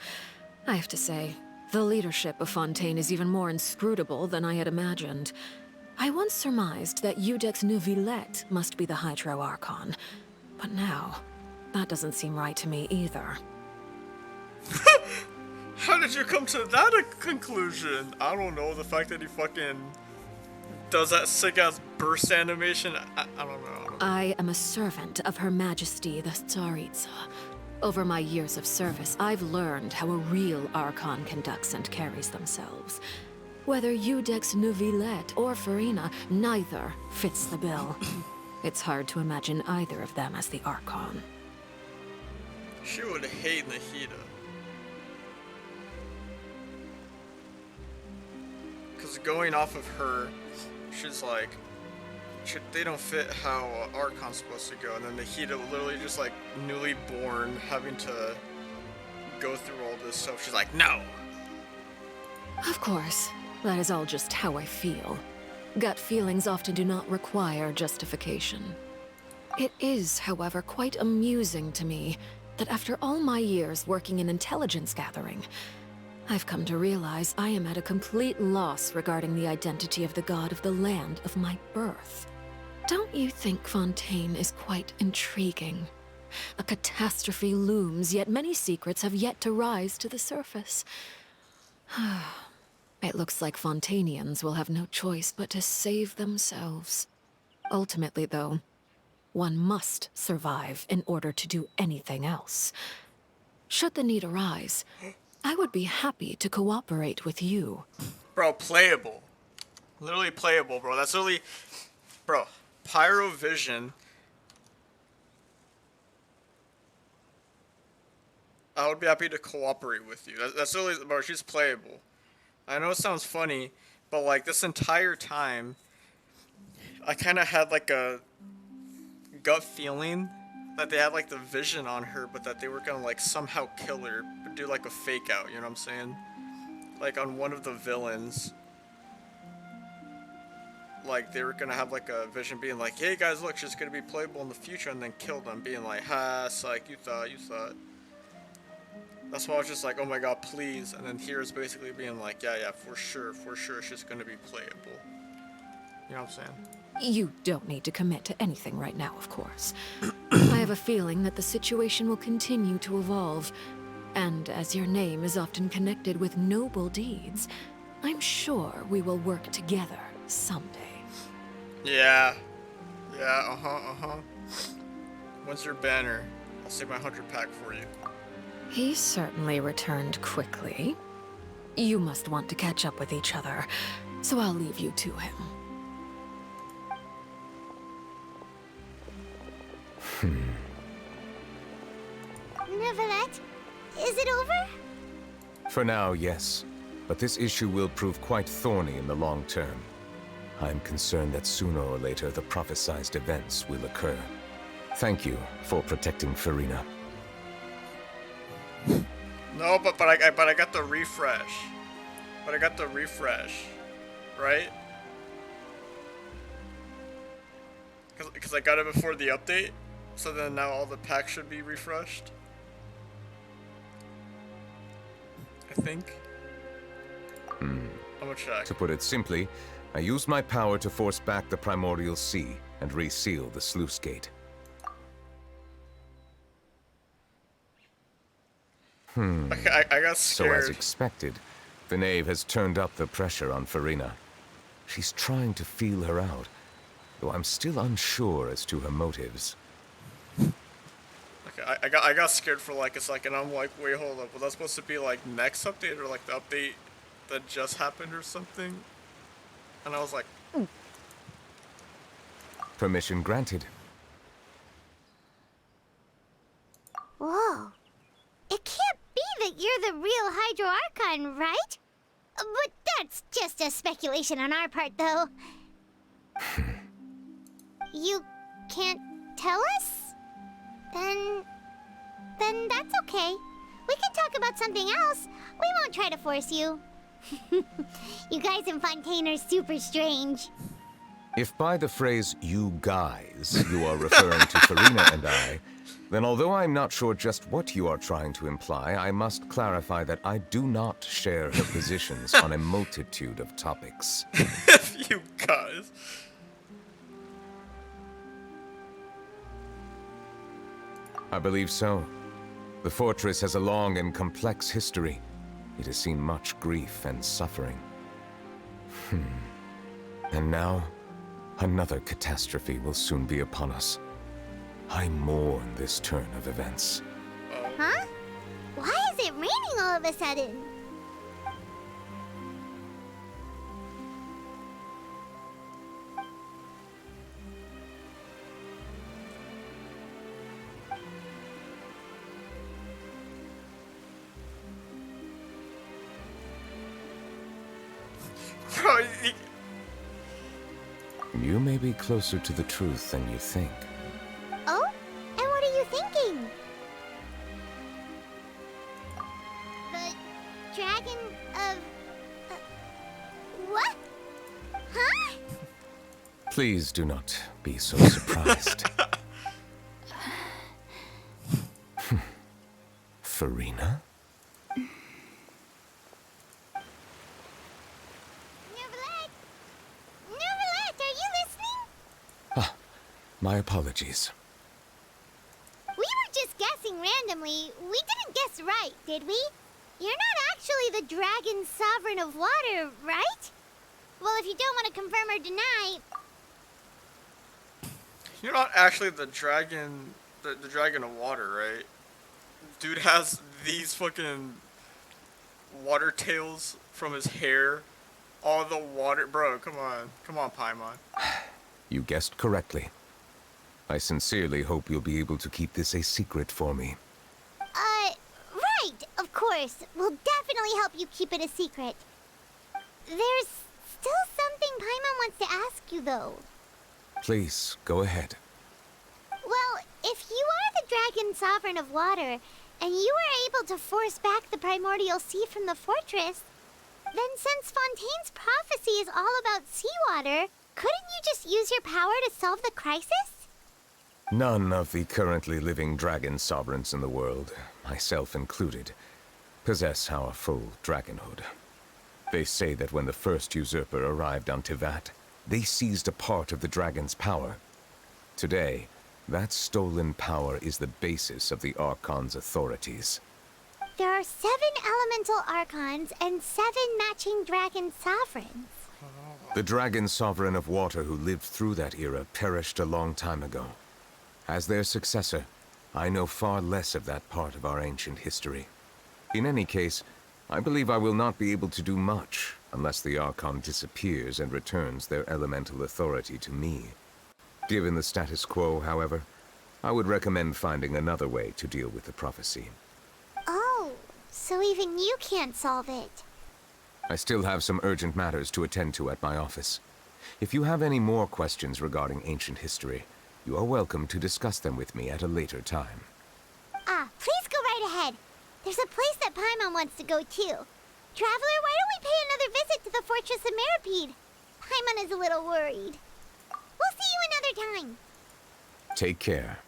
N: I have to say, the leadership of Fontaine is even more inscrutable than I had imagined. I once surmised that Iudex Neuvillette must be the Hydro Archon, but now, that doesn't seem right to me either.
A: How did you come to that conclusion? I don't know, the fact that he fucking does that sick-ass burst animation, I don't know.
N: I am a servant of Her Majesty the Tsaritsa. Over my years of service, I've learned how a real Archon conducts and carries themselves. Whether Iudex Neuvillette or Farina, neither fits the bill. It's hard to imagine either of them as the Archon.
A: She would hate Nahida. Because going off of her, she's like, they don't fit how Archon's supposed to go. And then Nahida literally just like newly born, having to go through all this stuff. She's like, no!
N: Of course, that is all just how I feel. Gut feelings often do not require justification. It is, however, quite amusing to me that after all my years working in intelligence gathering, I've come to realize I am at a complete loss regarding the identity of the god of the land of my birth. Don't you think Fontaine is quite intriguing? A catastrophe looms, yet many secrets have yet to rise to the surface. It looks like Fontanians will have no choice but to save themselves. Ultimately, though, one must survive in order to do anything else. Should the need arise, I would be happy to cooperate with you.
A: Bro, playable. Literally playable, bro. That's literally... Bro, Pyrovision... I would be happy to cooperate with you. That's literally... Bro, she's playable. I know it sounds funny, but like this entire time... I kind of had like a... gut feeling that they had like the vision on her, but that they were gonna like somehow kill her, but do like a fake out, you know what I'm saying? Like on one of the villains, like they were gonna have like a vision being like, hey guys, look, she's gonna be playable in the future, and then kill them, being like, ha, psych, you thought. That's why I was just like, oh my god, please. And then here is basically being like, yeah, for sure, she's gonna be playable. You know what I'm saying?
N: You don't need to commit to anything right now, of course. I have a feeling that the situation will continue to evolve, and as your name is often connected with noble deeds, I'm sure we will work together someday.
A: Yeah, When's your banner? I'll save my 100-pack for you.
N: He certainly returned quickly. You must want to catch up with each other, so I'll leave you to him.
G: Neuvillette, is it over?
M: For now, yes. But this issue will prove quite thorny in the long term. I'm concerned that sooner or later the prophesized events will occur. Thank you for protecting Farina.
A: No, but I got the refresh. Right? Because I got it before the update, so then now all the packs should be refreshed. I think. I'm gonna check.
M: To put it simply, I used my power to force back the primordial sea and reseal the sluice gate.
A: Okay, I got scared.
M: So as expected, the knave has turned up the pressure on Farina. She's trying to feel her out, though I'm still unsure as to her motives.
A: Okay, I got scared for like a second. I'm like, wait, hold up. Was that supposed to be like next update or like the update that just happened or something? And I was like,
M: Permission granted.
G: Whoa. It can't be that you're the real Hydro Archon, right? But that's just a speculation on our part, though. You can't tell us? Then that's okay. We can talk about something else. We won't try to force you. You guys in Fontaine are super strange.
M: If by the phrase, you guys, you are referring to Farina and I, then although I'm not sure just what you are trying to imply, I must clarify that I do not share her positions on a multitude of topics.
A: you guys.
M: I believe so. The fortress has a long and complex history. It has seen much grief and suffering. And now, another catastrophe will soon be upon us. I mourn this turn of events.
G: Huh? Why is it raining all of a sudden?
A: Bro,
M: You may be closer to the truth than you think.
G: Oh? And what are you thinking? The dragon of... what? Huh?
M: Please do not be so surprised. Farina?
G: Neuvillette, are you listening?
M: My apologies.
G: We were
E: randomly, we didn't guess right, did we? You're not actually the Dragon Sovereign of Water, right? Well, if you don't want to confirm or deny...
A: You're not actually the dragon, the dragon of water, right? Dude has these fucking water tails from his hair. All the water, bro, come on, Paimon.
M: You guessed correctly. I sincerely hope you'll be able to keep this a secret for me.
E: Right, of course. We'll definitely help you keep it a secret. There's still something Paimon wants to ask you, though.
M: Please, go ahead.
E: Well, if you are the Dragon Sovereign of Water, and you were able to force back the Primordial Sea from the fortress, then since Fontaine's prophecy is all about seawater, couldn't you just use your power to solve the crisis?
M: None of the currently living dragon sovereigns in the world, myself included, possess our full dragonhood. They say that when the first usurper arrived on Tivat, they seized a part of the dragon's power. Today, that stolen power is the basis of the Archon's authorities.
E: There are 7 elemental Archons and 7 matching dragon sovereigns.
M: The dragon sovereign of water who lived through that era perished a long time ago. As their successor, I know far less of that part of our ancient history. In any case, I believe I will not be able to do much unless the Archon disappears and returns their elemental authority to me. Given the status quo, however, I would recommend finding another way to deal with the prophecy.
E: Oh, so even you can't solve it.
M: I still have some urgent matters to attend to at my office. If you have any more questions regarding ancient history, you are welcome to discuss them with me at a later time.
E: Please go right ahead. There's a place that Paimon wants to go too. Traveler, why don't we pay another visit to the Fortress of Meripede? Paimon is a little worried. We'll see you another time.
M: Take care.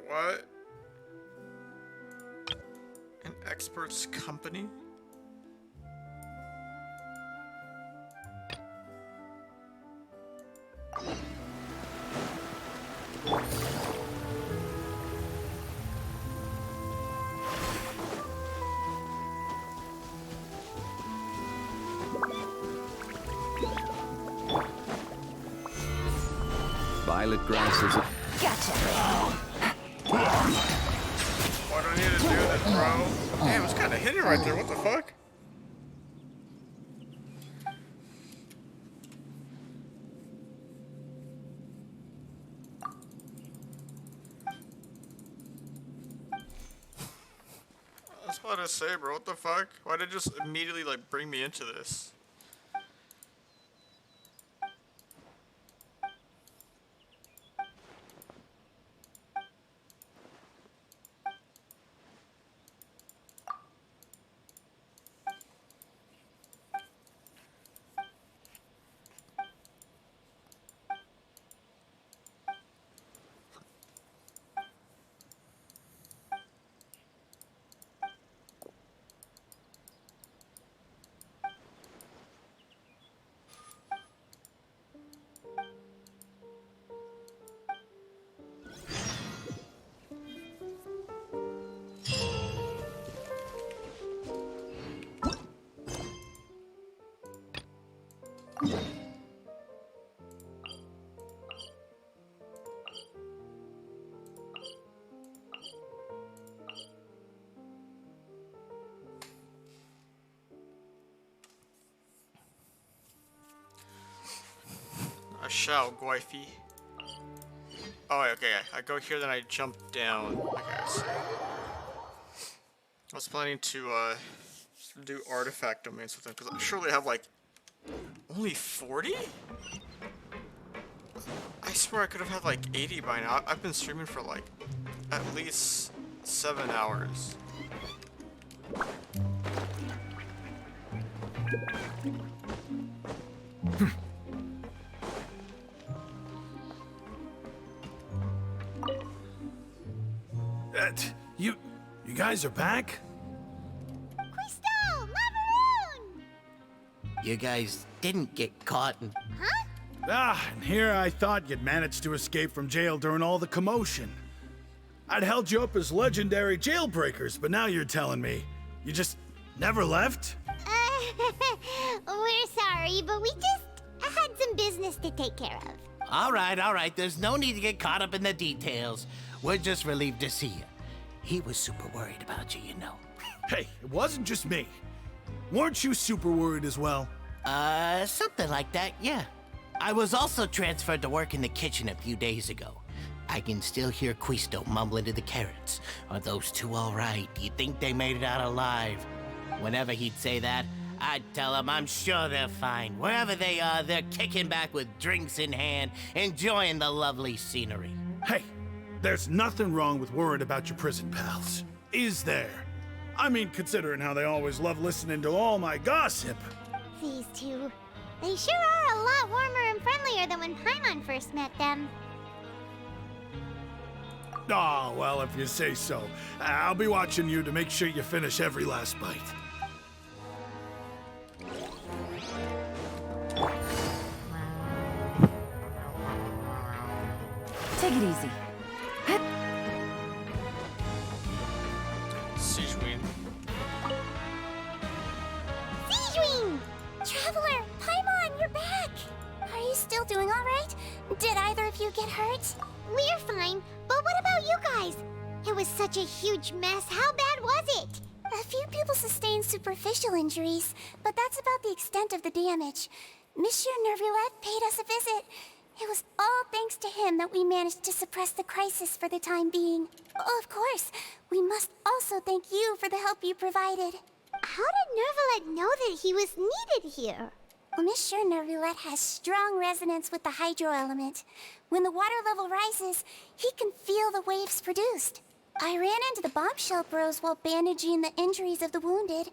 A: What? An expert's company?
P: Violet grasses.
A: Gotcha. Why do I need to do this, bro? Damn, it's kind of hidden right there. What the fuck? I was about to say, bro. What the fuck? Why did it just immediately like bring me into this? I shall, Guifey. Oh, okay. I go here, then I jump down. Okay, I see. I was planning to do artifact domains with them because I surely have like only 40. I swear I could have had like 80 by now. I've been streaming for like at least 7 hours.
K: guys are back?
G: Quisto! Macaroon!
J: You guys didn't get caught and...
G: Huh?
K: Ah, and here I thought you'd managed to escape from jail during all the commotion. I'd held you up as legendary jailbreakers, but now you're telling me you just never left?
G: We're sorry, but we just had some business to take care of.
J: All right. There's no need to get caught up in the details. We're just relieved to see you. He was super worried about you, you know.
K: Hey, it wasn't just me. Weren't you super worried as well?
J: Something like that, yeah. I was also transferred to work in the kitchen a few days ago. I can still hear Quisto mumbling to the carrots. Are those two all right? Do you think they made it out alive? Whenever he'd say that, I'd tell him I'm sure they're fine. Wherever they are, they're kicking back with drinks in hand, enjoying the lovely scenery.
K: Hey, there's nothing wrong with worrying about your prison pals, is there? I mean, considering how they always love listening to all my gossip.
G: These two. They sure are a lot warmer and friendlier than when Paimon first met them.
K: Oh, well, if you say so. I'll be watching you to make sure you finish every last bite.
L: Take it easy.
A: Sijuin.
G: Zijwing! Traveler, Paimon, you're back! Are you still doing all right? Did either of you get hurt? We're fine, but what about you guys? It was such a huge mess. How bad was it? A few people sustained superficial injuries, but that's about the extent of the damage. Monsieur Nervulette paid us a visit. It was all thanks to him that we managed to suppress the crisis for the time being. Oh, of course, we must also thank you for the help you provided. How did Nervulette know that he was needed here? Well, Monsieur Nervulette has strong resonance with the hydro element. When the water level rises, he can feel the waves produced. I ran into the bombshell bros while bandaging the injuries of the wounded.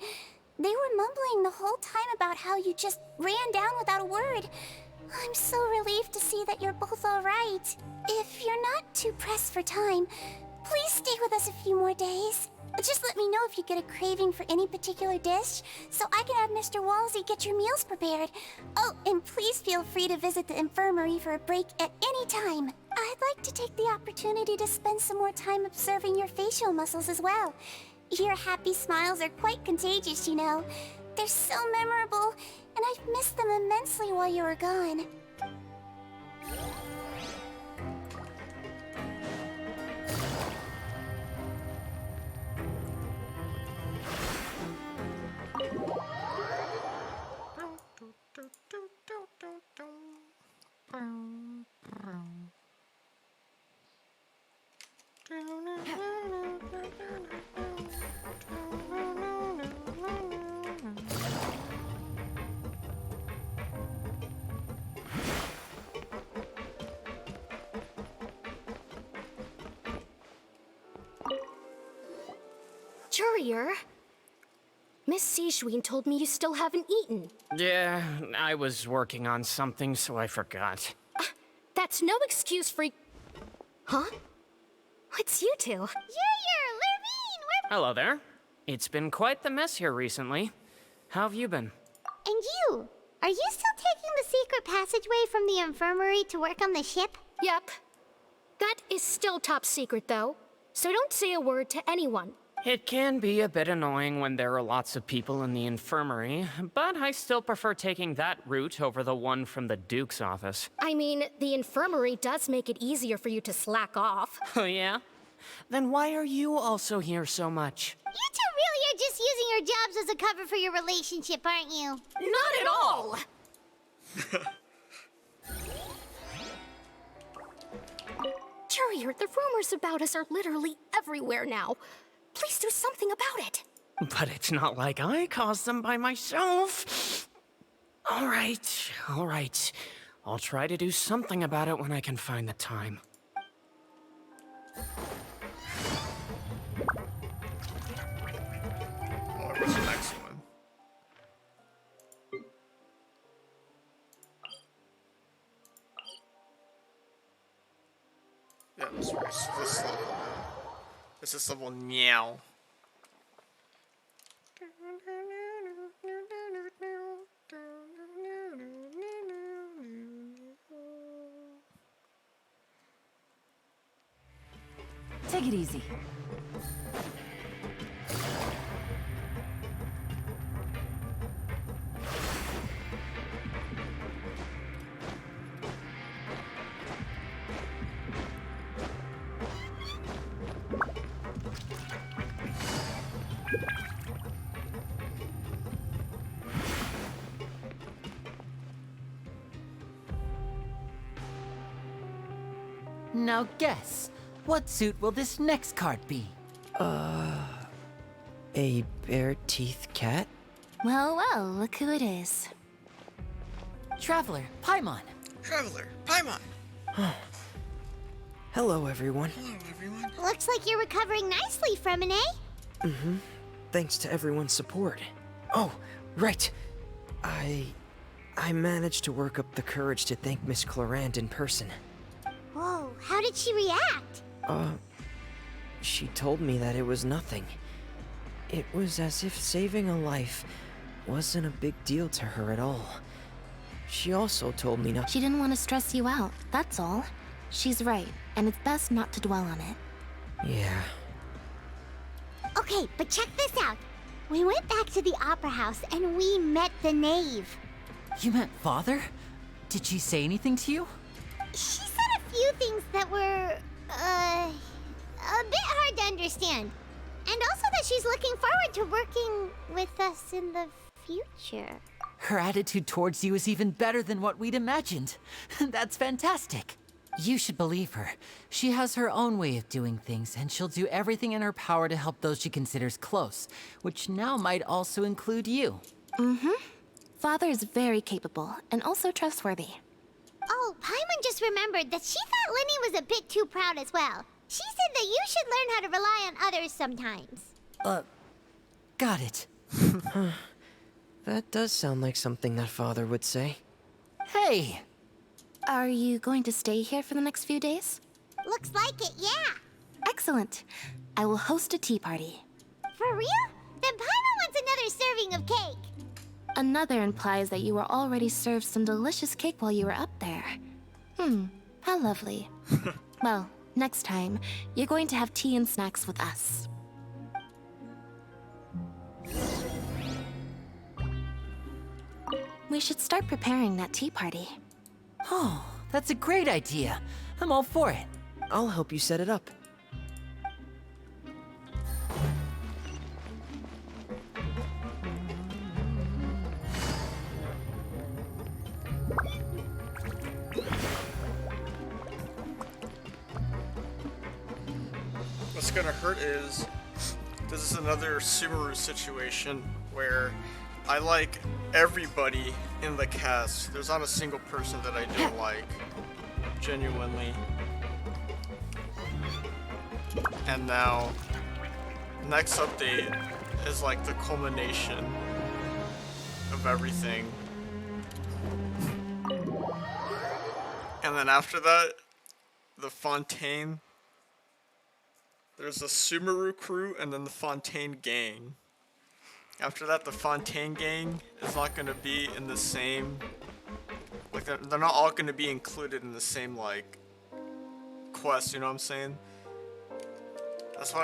G: They were mumbling the whole time about how you just ran down without a word. I'm so relieved to see that you're both all right. If you're not too pressed for time, please stay with us a few more days. Just let me know if you get a craving for any particular dish, so I can have Mr. Walsey get your meals prepared. Oh, and please feel free to visit the infirmary for a break at any time. I'd like to take the opportunity to spend some more time observing your facial muscles as well. Your happy smiles are quite contagious, you know. They're so memorable, and I've missed them immensely while you were gone.
P: Courier, Miss Zijwing told me you still haven't eaten.
D: Yeah, I was working on something, so I forgot.
P: That's no excuse for... Huh? It's you two.
D: Hello there. It's been quite the mess here recently. How have you been?
G: And you? Are you still taking the secret passageway from the infirmary to work on the ship?
P: Yep. That is still top secret, though. So don't say a word to anyone.
D: It can be a bit annoying when there are lots of people in the infirmary, but I still prefer taking that route over the one from the Duke's office.
P: I mean, the infirmary does make it easier for you to slack off.
D: Oh, yeah? Then why are you also here so much?
G: You two really are just using your jobs as a cover for your relationship, aren't you?
P: Not at all! Courier, the rumors about us are literally everywhere now. Please do something about it.
D: But it's not like I caused them by myself. All right. I'll try to do something about it when I can find the time.
A: What's the next one? Yeah, this race. This level. This is level meow.
L: Take it easy.
C: Now guess, what suit will this next card be?
D: A bare-teeth cat?
B: Well, well, look who it is.
C: Traveler, Paimon.
A: Traveler, Paimon.
D: Hello, everyone.
A: Hello, everyone.
G: Looks like you're recovering nicely from it, eh?
D: Mm-hmm. Thanks to everyone's support. Oh, right. I managed to work up the courage to thank Miss Clorand in person.
G: Whoa, how did she react?
D: She told me that it was nothing. It was as if saving a life wasn't a big deal to her at all. She also told me not—
B: She didn't want to stress you out, that's all. She's right, and it's best not to dwell on it.
D: Yeah.
G: Okay, but check this out. We went back to the opera house and we met the knave.
C: You met Father? Did she say anything to you?
G: She said a few things that were, a bit hard to understand. And also that she's looking forward to working with us in the future.
C: Her attitude towards you is even better than what we'd imagined. That's fantastic. You should believe her. She has her own way of doing things, and she'll do everything in her power to help those she considers close, which now might also include you.
B: Mm-hmm. Father is very capable, and also trustworthy.
G: Oh, Paimon just remembered that she thought Linny was a bit too proud as well. She said that you should learn how to rely on others sometimes.
C: Got it.
D: That does sound like something that Father would say.
C: Hey!
B: Are you going to stay here for the next few days?
G: Looks like it, yeah.
B: Excellent. I will host a tea party.
G: For real? Then Paimon wants another serving of cake.
B: Another implies that you were already served some delicious cake while you were up there. How lovely. Well, next time, you're going to have tea and snacks with us. We should start preparing that tea party.
C: Oh, that's a great idea. I'm all for it.
D: I'll help you set it up.
A: What's gonna hurt is this is another Subaru situation where I like everybody in the cast. There's not a single person that I don't like, genuinely. And now, next update is like the culmination of everything. And then after that, the Fontaine. There's the Subaru crew and then the Fontaine gang. After that, the Fontaine gang is not going to be in the same, like they're not all going to be included in the same like quest, you know what I'm saying? That's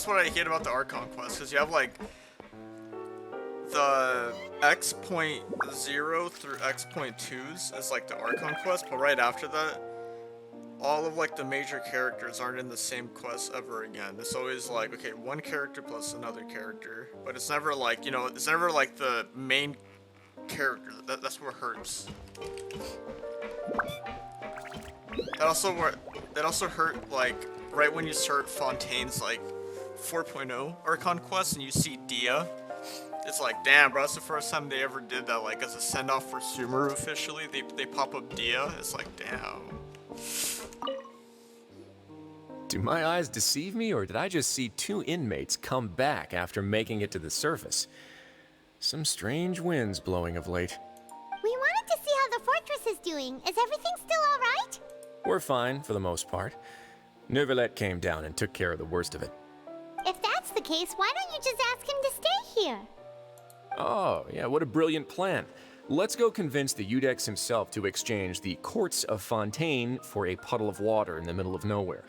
A: what I hate about the Archon quest, because you have like the X.0 through X.2s is like the Archon quest, but right after that, all of like the major characters aren't in the same quest ever again. It's always like, okay, one character plus another character, but it's never like, you know, it's never like the main character. That's what hurts. That also hurt like right when you start Fontaine's like 4.0 Archon quest and you see Dia. It's like, damn, bro, that's the first time they ever did that. Like as a send off for Subaru officially, they pop up Dia. It's like, damn.
I: Do my eyes deceive me, or did I just see two inmates come back after making it to the surface? Some strange winds blowing of late.
G: We wanted to see how the fortress is doing. Is everything still alright?
I: We're fine, for the most part. Neuvillette came down and took care of the worst of it.
G: If that's the case, why don't you just ask him to stay here?
I: Oh, yeah, what a brilliant plan. Let's go convince the Eudex himself to exchange the Courts of Fontaine for a puddle of water in the middle of nowhere.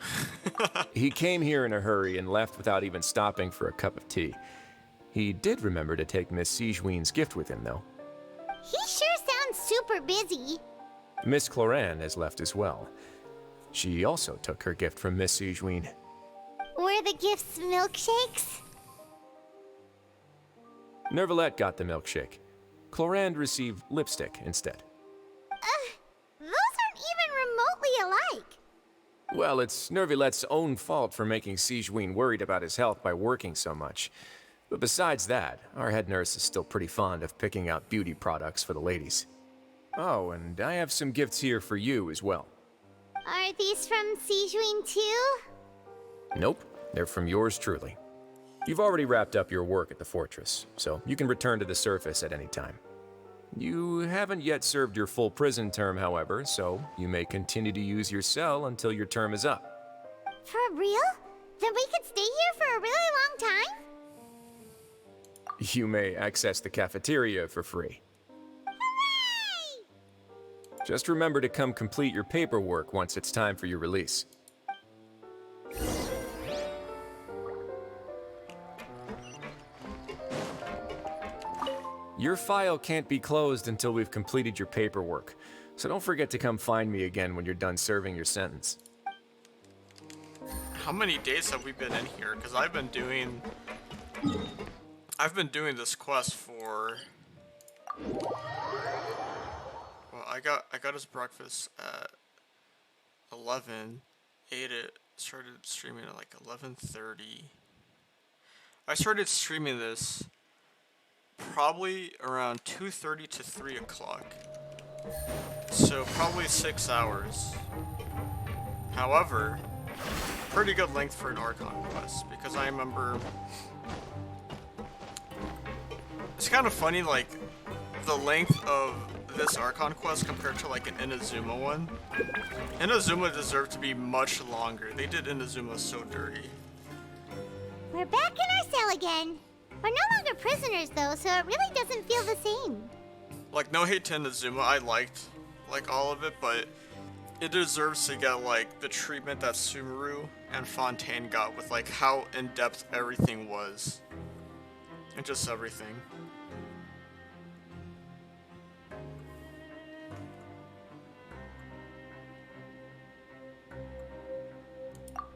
I: He came here in a hurry and left without even stopping for a cup of tea. He did remember to take Miss Sigewinne's gift with him, though.
E: He sure sounds super busy.
I: Miss Cloran has left as well. She also took her gift from Miss Sigewinne.
E: Were the gifts milkshakes?
I: Nervalette got the milkshake. Clorand received lipstick instead.
E: Those aren't even remotely alike.
I: Well, it's Nervalette's own fault for making Sigewinne worried about his health by working so much. But besides that, our head nurse is still pretty fond of picking out beauty products for the ladies. Oh, and I have some gifts here for you as well.
E: Are these from Sigewinne too?
I: Nope, they're from yours truly. You've already wrapped up your work at the fortress, so you can return to the surface at any time. You haven't yet served your full prison term, however, so you may continue to use your cell until your term is up.
E: For real? Then we could stay here for a really long time?
I: You may access the cafeteria for free.
E: Hooray!
I: Just remember to come complete your paperwork once it's time for your release. Your file can't be closed until we've completed your paperwork, so don't forget to come find me again when you're done serving your sentence.
A: How many days have we been in here? Because I've been doing this quest for... Well, I got his breakfast at 11, ate it, started streaming at like 11:30. I started streaming this probably around 2:30 to 3 o'clock. So probably 6 hours. However, pretty good length for an archon quest, because I remember it's kind of funny, like the length of this archon quest compared to like an Inazuma one. Inazuma deserved to be much longer. They did Inazuma so dirty.
E: We're back in our cell again. We're no longer prisoners though, so it really doesn't feel the same.
A: Like, no hate to Inazuma, I liked like all of it, but it deserves to get like the treatment that Sumeru and Fontaine got with like how in-depth everything was. And just everything.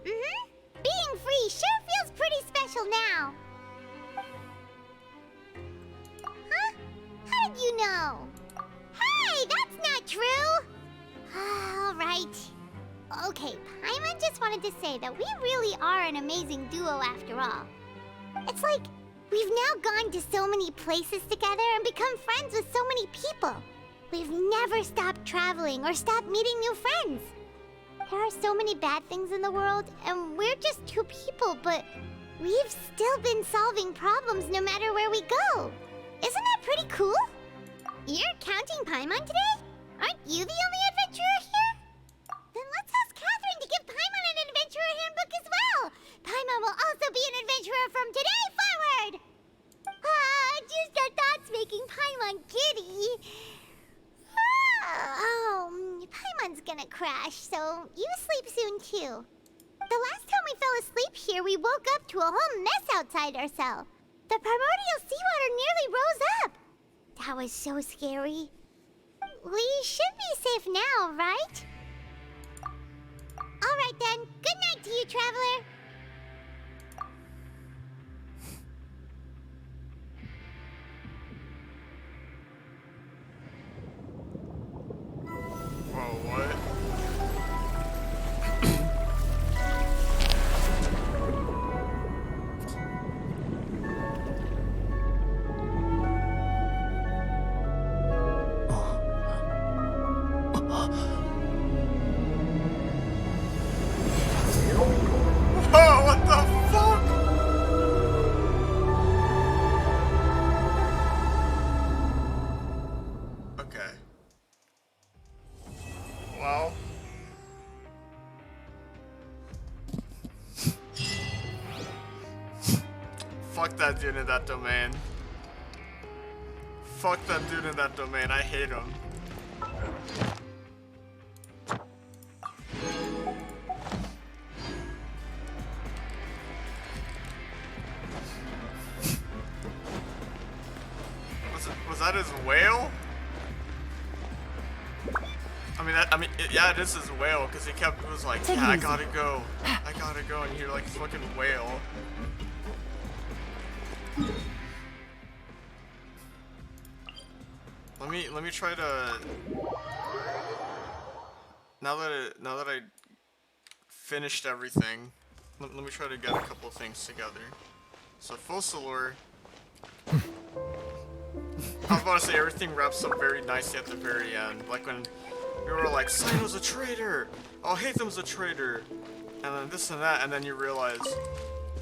E: Being free sure feels pretty special now. Huh? How did you know? Hey, that's not true! Alright. Okay, Paimon just wanted to say that we really are an amazing duo after all. It's like, we've now gone to so many places together and become friends with so many people. We've never stopped traveling or stopped meeting new friends. There are so many bad things in the world, and we're just two people, but we've still been solving problems no matter where we go. Isn't that pretty cool? You're counting Paimon today? Aren't you the only adventurer here? Then let's ask Catherine to give Paimon an adventurer handbook as well. Paimon will also be an adventurer from today forward. Just our thoughts making Paimon giddy. Paimon's gonna crash, so you sleep soon too. The last time we fell asleep here, we woke up to a whole mess outside our cell. The primordial seawater nearly rose up. That was so scary. We should be safe now, right? Alright then, good night to you, traveler.
A: Whoa, what? Whoa, what the fuck? Okay. Wow. Fuck that dude in that domain. fuck that dude in that domain. I hate him. Was that his whale? Yeah, it is his whale, because it was like, yeah, I gotta go, and you hear like fucking whale. Let me try to, now that I finished everything, let me try to get a couple things together. So Focalor, I was about to say everything wraps up very nicely at the very end, like when we were like, Sino's a traitor! Oh, Hathem's a traitor! And then this and that, and then you realize,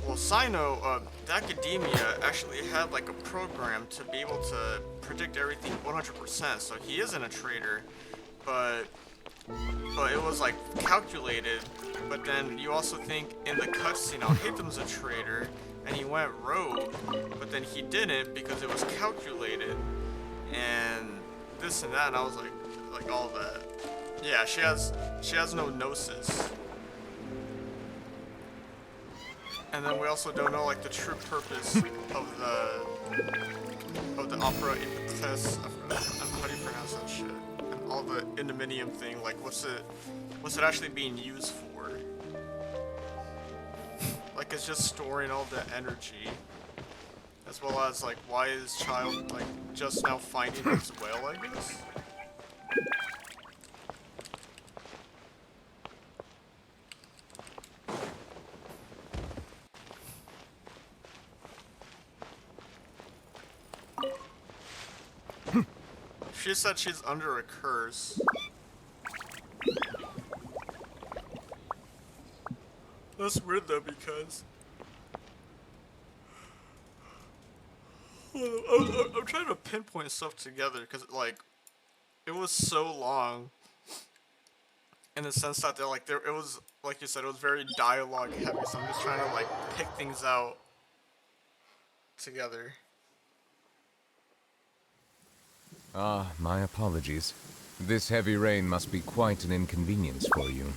A: well, Sino, the Academia actually had like a program to be able to predict everything 100%, so he isn't a traitor, but it was like calculated. But then you also think in the cutscene, oh, Hathem's a traitor, and he went rogue, but then he didn't because it was calculated, and this and that, and I was like all that. Yeah, she has no gnosis. And then we also don't know like the true purpose of the opera test. How do you pronounce that shit? And all the Indominium thing, like what's it actually being used for? Like it's just storing all the energy. As well as like why is Child like just now finding his whale, I guess? She said she's under a curse. That's weird though, because I'm trying to pinpoint stuff together, because like it was so long in the sense that it was like you said, it was very dialogue heavy, so I'm just trying to like pick things out together.
M: Ah, my apologies. This heavy rain must be quite an inconvenience for you.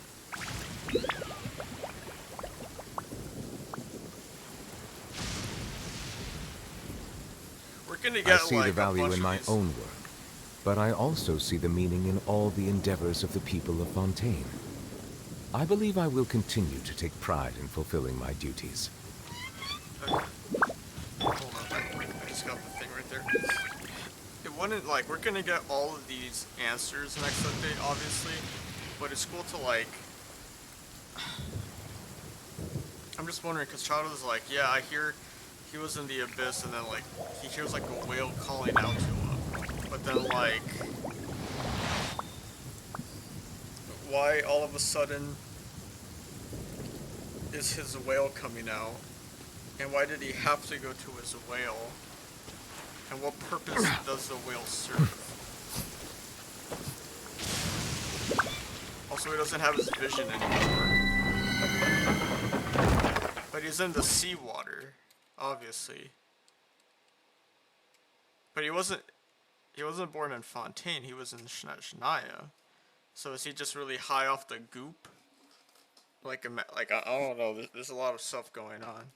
A: We're gonna get
M: I see
A: like
M: the value in my
A: these.
M: own work, but I also see the meaning in all the endeavors of the people of Fontaine. I believe I will continue to take pride in fulfilling my duties.
A: Hold on, I just got the thing right there. It wouldn't, like, we're gonna get all of these answers next update, obviously, but it's cool to, like, I'm just wondering, because Child was like, yeah, I hear he was in the abyss, and then, like, he hears, like, a whale calling out to him, but then, like, why all of a sudden is his whale coming out, and why did he have to go to his whale? And what purpose does the whale serve? Also, he doesn't have his vision anymore. But he's in the seawater, obviously. But he wasn't born in Fontaine, he was in Shania. So is he just really high off the goop? Like I don't know, there's a lot of stuff going on.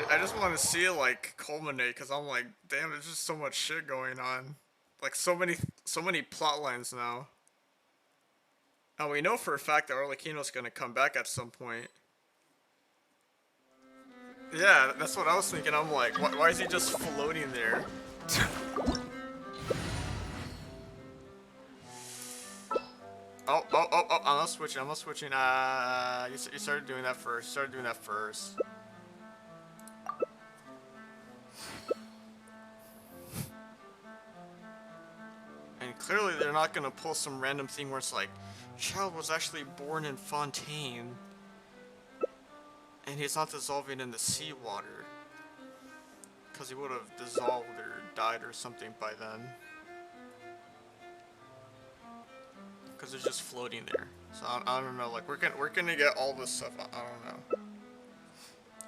A: I just want to see it like culminate, because I'm like, damn, there's just so much shit going on, like so many plot lines now. And we know for a fact that Arlecchino's gonna come back at some point. Yeah, that's what I was thinking. I'm like, why is he just floating there? Oh, I'm not switching. You started doing that first. And clearly they're not gonna pull some random thing where it's like, Child was actually born in Fontaine, and he's not dissolving in the seawater, because he would have dissolved or died or something by then. because it's just floating there. So I don't know. Like we're gonna get all this stuff. I don't know.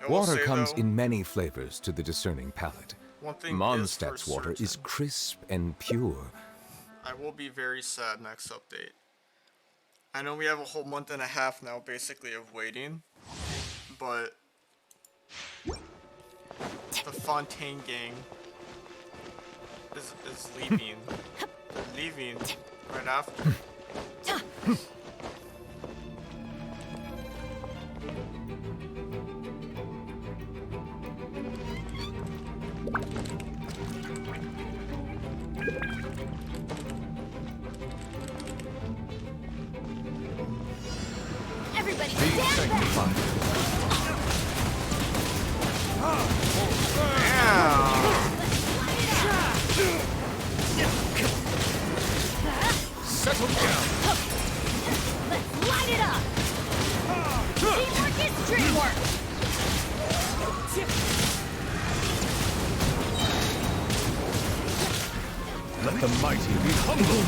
A: I will
M: Water
A: say,
M: comes
A: though,
M: in many flavors to the discerning palate.
A: one thing is for
M: Mondstadt's water is
A: certain.
M: crisp and pure.
A: I will be very sad next update. I know we have a whole month and a half now, basically, of waiting, but the Fontaine gang is leaving. They're leaving right after.
P: Everybody,
M: Be sanctified. Settle down.
P: let's light it up! Teamwork is dreamwork!
M: Let the mighty be humbled.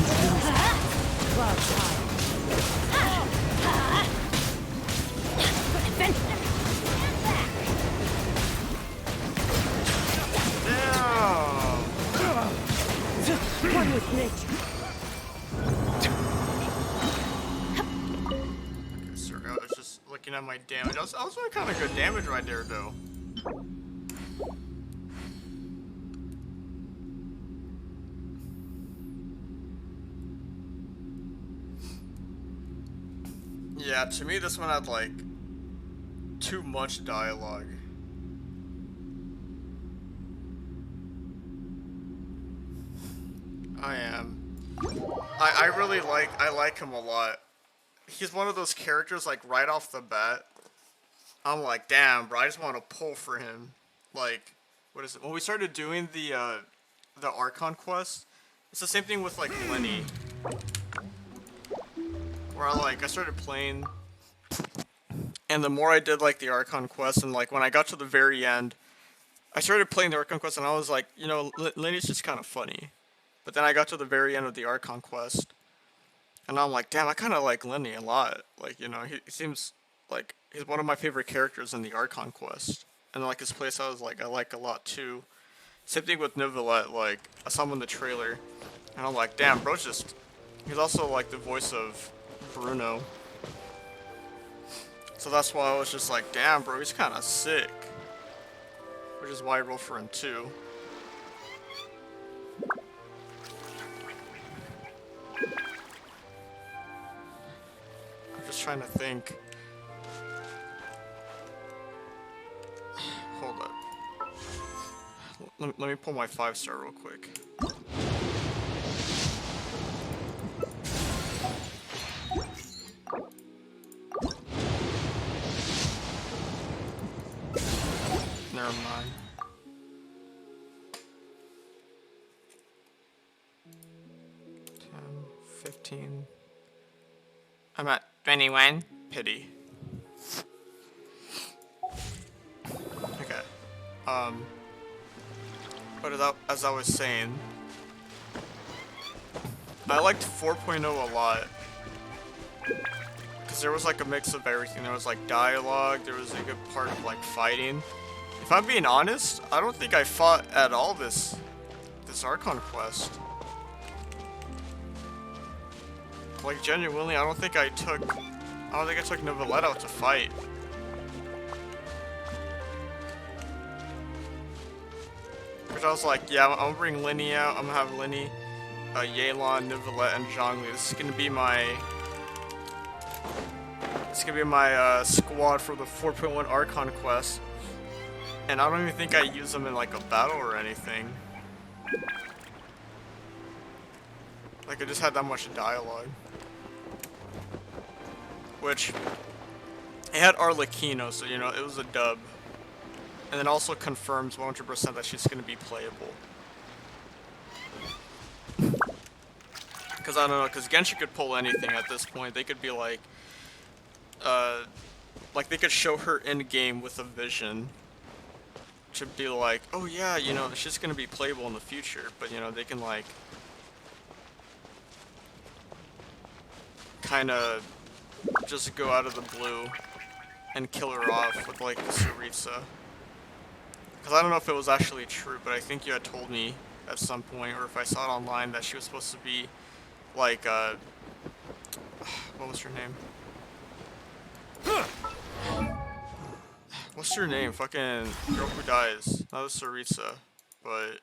P: One with nature.
A: Okay, sorry, I was just looking at my damage. I was doing kind of good damage right there, though. Yeah, to me this one had like too much dialogue. I really like him a lot. He's one of those characters like right off the bat. I'm like, damn, bro, I just want to pull for him. Like, what is it? When we started doing the Archon quest, it's the same thing with like Lenny. Where I started playing, and the more I did like the Archon quest, and like when I got to the very end, I started playing the Archon quest, and I was like, you know, Lenny's just kind of funny. But then I got to the very end of the Archon quest, and I'm like, damn, I kind of like Lenny a lot. Like, you know, he seems like he's one of my favorite characters in the Archon quest, and like his playstyle I like a lot too. Same thing with Nicolette. Like I saw him in the trailer, and I'm like, damn, bro's just. He's also like the voice of Bruno. So that's why I was just like, damn, bro, he's kind of sick. Which is why I rolled for him too. I'm just trying to think. Hold up. Let me pull my 5-star real quick. Never mind. 10, 15. I'm at 21. Pity. Okay. But as I was saying, I liked 4.0 a lot. Because there was like a mix of everything. There was like dialogue, there was a good part of like fighting. If I'm being honest, I don't think I fought at all this Archon quest. Like genuinely, I don't think I took Nicolette out to fight. Because I was like, yeah, I'm gonna bring Lenny out. I'm gonna have Lenny, Yelan, Nicolette, and Zhongli. This is gonna be my squad for the 4.1 Archon quest. And I don't even think I use them in like a battle or anything. Like I just had that much dialogue. Which, it had Arlecchino, so you know, it was a dub. And then also confirms 100% that she's gonna be playable. Cause I don't know, cause Genshin could pull anything at this point. They could be like they could show her in game with a vision. To be like, oh yeah, you know, she's gonna be playable in the future, but you know, they can like kind of just go out of the blue and kill her off with like the Saritsa. Because I don't know if it was actually true, but I think you had told me at some point, or if I saw it online, that she was supposed to be like, what was her name? What's her name? Fucking girl who dies. Not a Saritsa, but...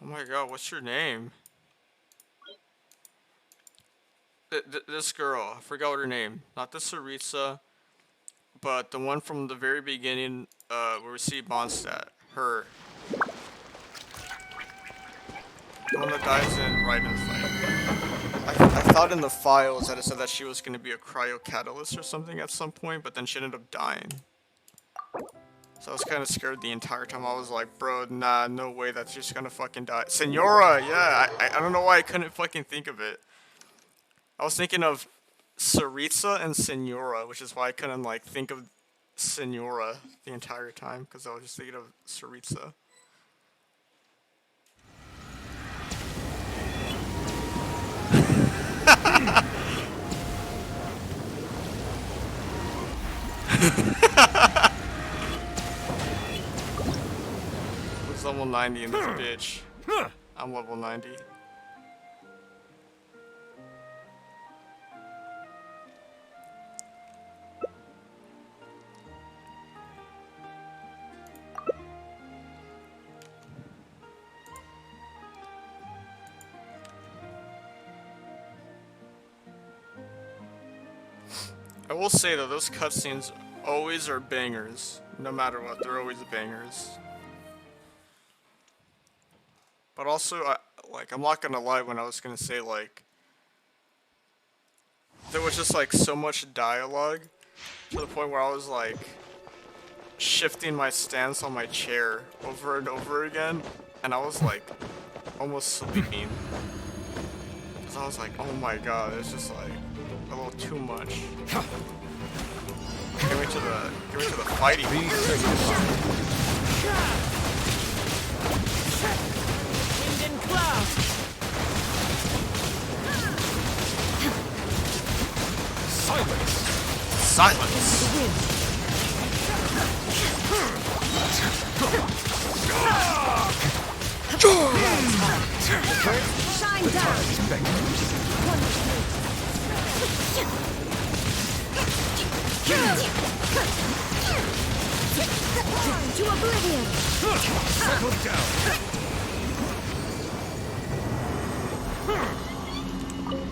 A: Oh my god, what's your name? This girl, I forgot what her name. Not the Saritsa, but the one from the very beginning, where we see Mondstadt. Her. The one that dies right in the fight. I thought in the files that it said that she was going to be a cryo-catalyst or something at some point, but then she ended up dying. So I was kind of scared the entire time. I was like, bro, nah, no way that's just gonna fucking die. Senora, yeah, I don't know why I couldn't fucking think of it. I was thinking of Saritsa and Senora, which is why I couldn't like think of Senora the entire time, because I was just thinking of Saritsa. Who's level 90 in this bitch? I'm level 90. I will say though, those cutscenes always are bangers. No matter what, they're always bangers. But also, I'm not gonna lie when I was gonna say, like, there was just, like, so much dialogue to the point where I was, like, shifting my stance on my chair over and over again, and I was, like, almost sleeping. Because I was like, oh my god, it's just, like, a little too much. Get me to the fighting. Wind
Q: and cloud.
M: Silence!
A: Silence!
Q: Shine down! To oblivion!
M: Settle down!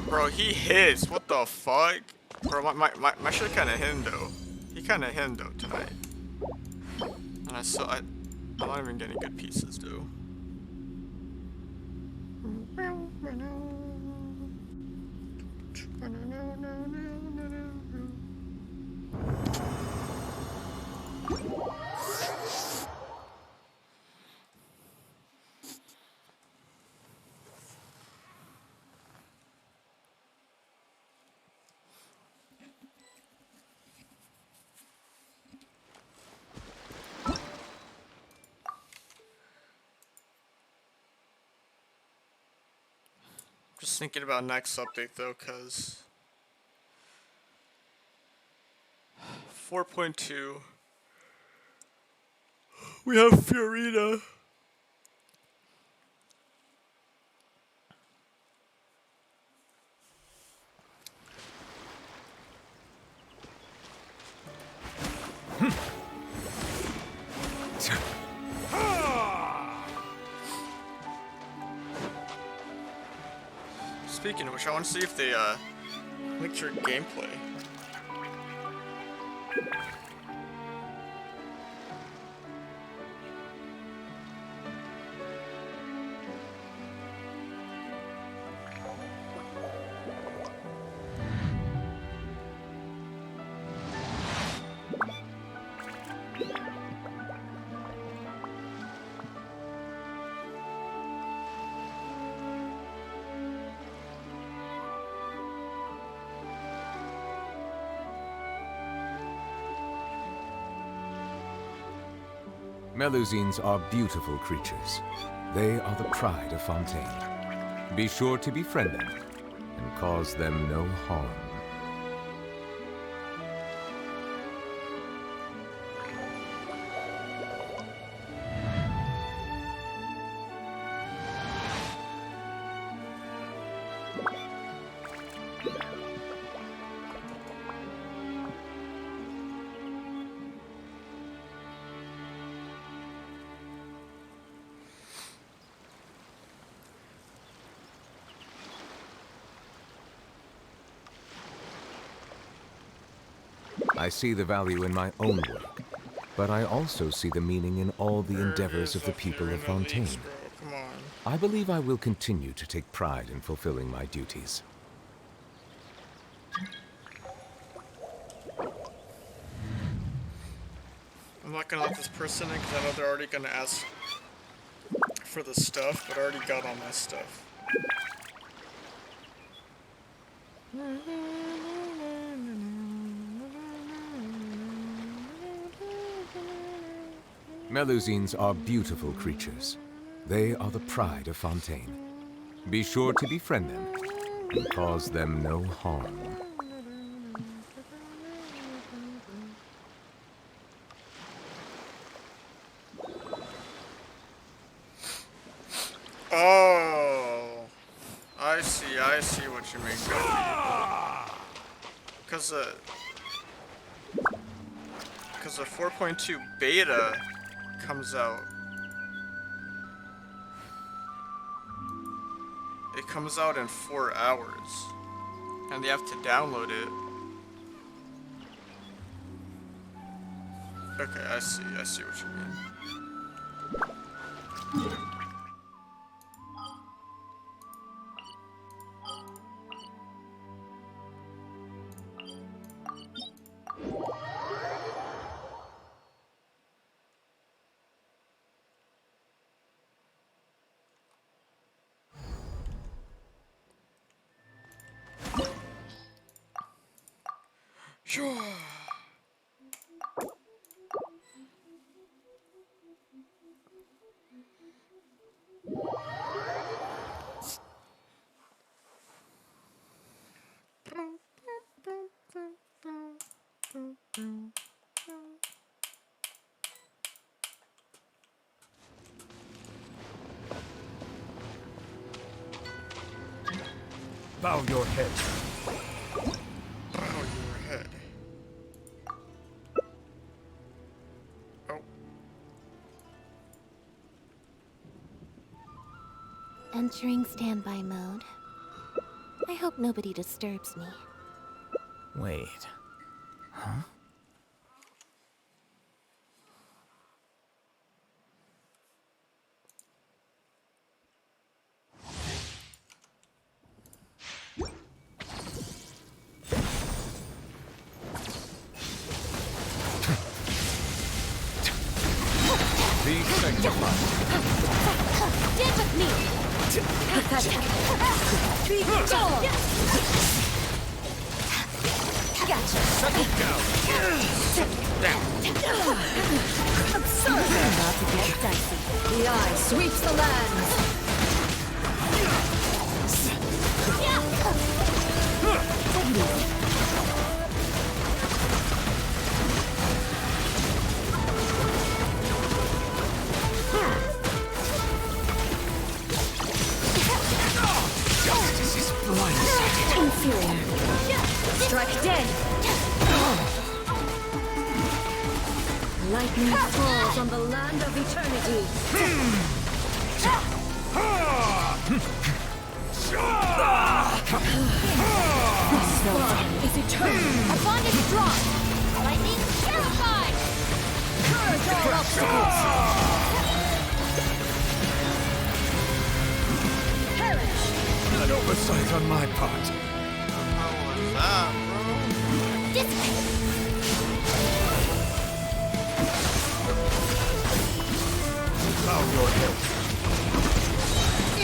A: Bro, he hits. What the fuck? Bro, my shit kinda hit him though. He kinda hit him though tonight. And I'm not even getting good pieces though. Just thinking about next update though, cause 4.2 we have Fiorina. Speaking of which, I want to see if they linked your gameplay.
M: Melusines are beautiful creatures. They are the pride of Fontaine. Be sure to befriend them and cause them no harm. I see the value in my own work, but I also see the meaning in all the endeavors of the people of Fontaine.
A: Come on.
M: I believe I will continue to take pride in fulfilling my duties.
A: I'm not gonna let this person in because I know they're already gonna ask for the stuff, but I already got all my stuff.
M: Melusines are beautiful creatures. They are the pride of Fontaine. Be sure to befriend them and cause them no harm.
A: Oh, I see what you mean. Because the 4.2 beta comes out. It comes out in 4 hours, and they have to download it. Okay, I see what you mean. Sure.
K: Bow your head.
A: Bow your head. Oh.
B: Entering standby mode. I hope nobody disturbs me.
D: Wait. Huh?
M: Be sanctified.
Q: Stand with me! Pathetic! Gotcha!
K: Settle down!
Q: Absurd! About to get dicey. The eye sweeps the lands!
K: Justice is blindsided.
Q: Inferior. Strike dead! Lightning falls on the land of eternity. This bond is eternal. Our bond is strong. Lightning terrified. Purge all obstacles. Perish.
K: An oversight on my part.
Q: Dissipate.
K: Bow your head.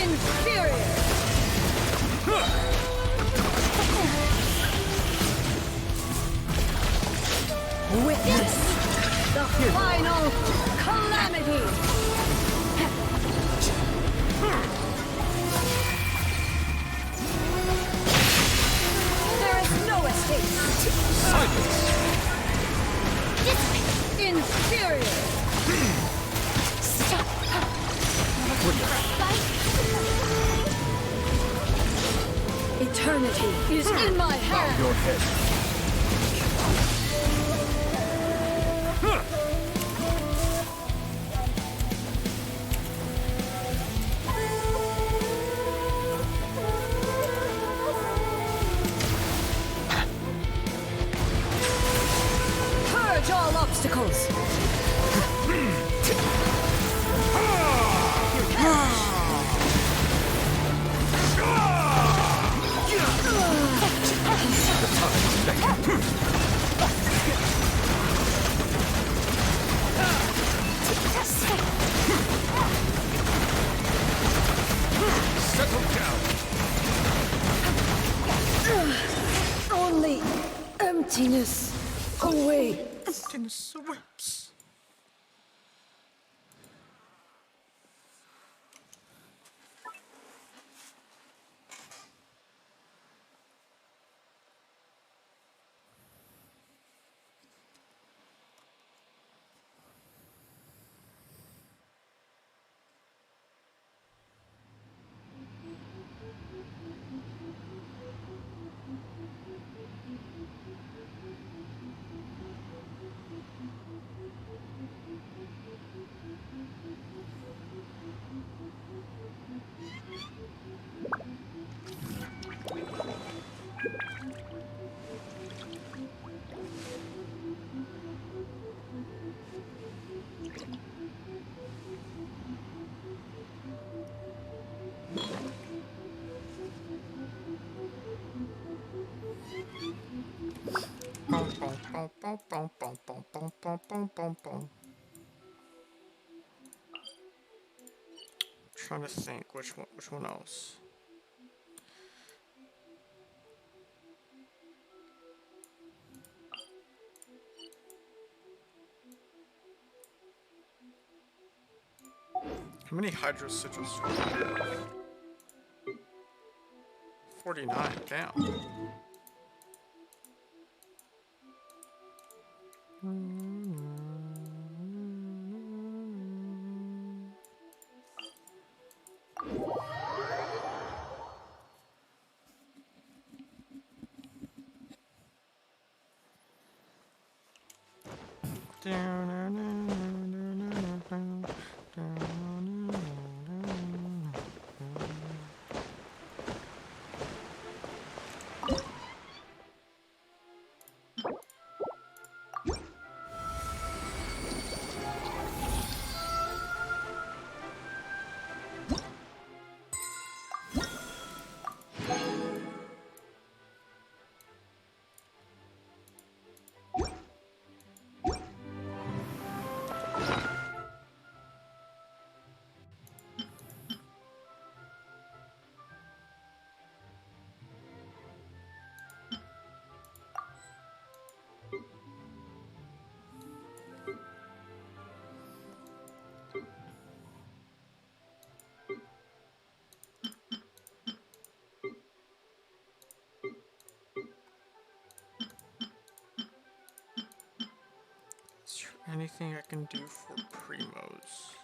Q: Inferior. Witness the final calamity. Eternity! There is no escape!
M: Silence!
Q: Inferior! Eternity is in my hand!
M: Bow your head.
Q: Purge all obstacles!
M: Settle down.
Q: Only emptiness awaits.
A: Emptiness awaits. Trying to think which one else. How many hydro sigils do we have? 49, damn. Is there anything I can do for primos?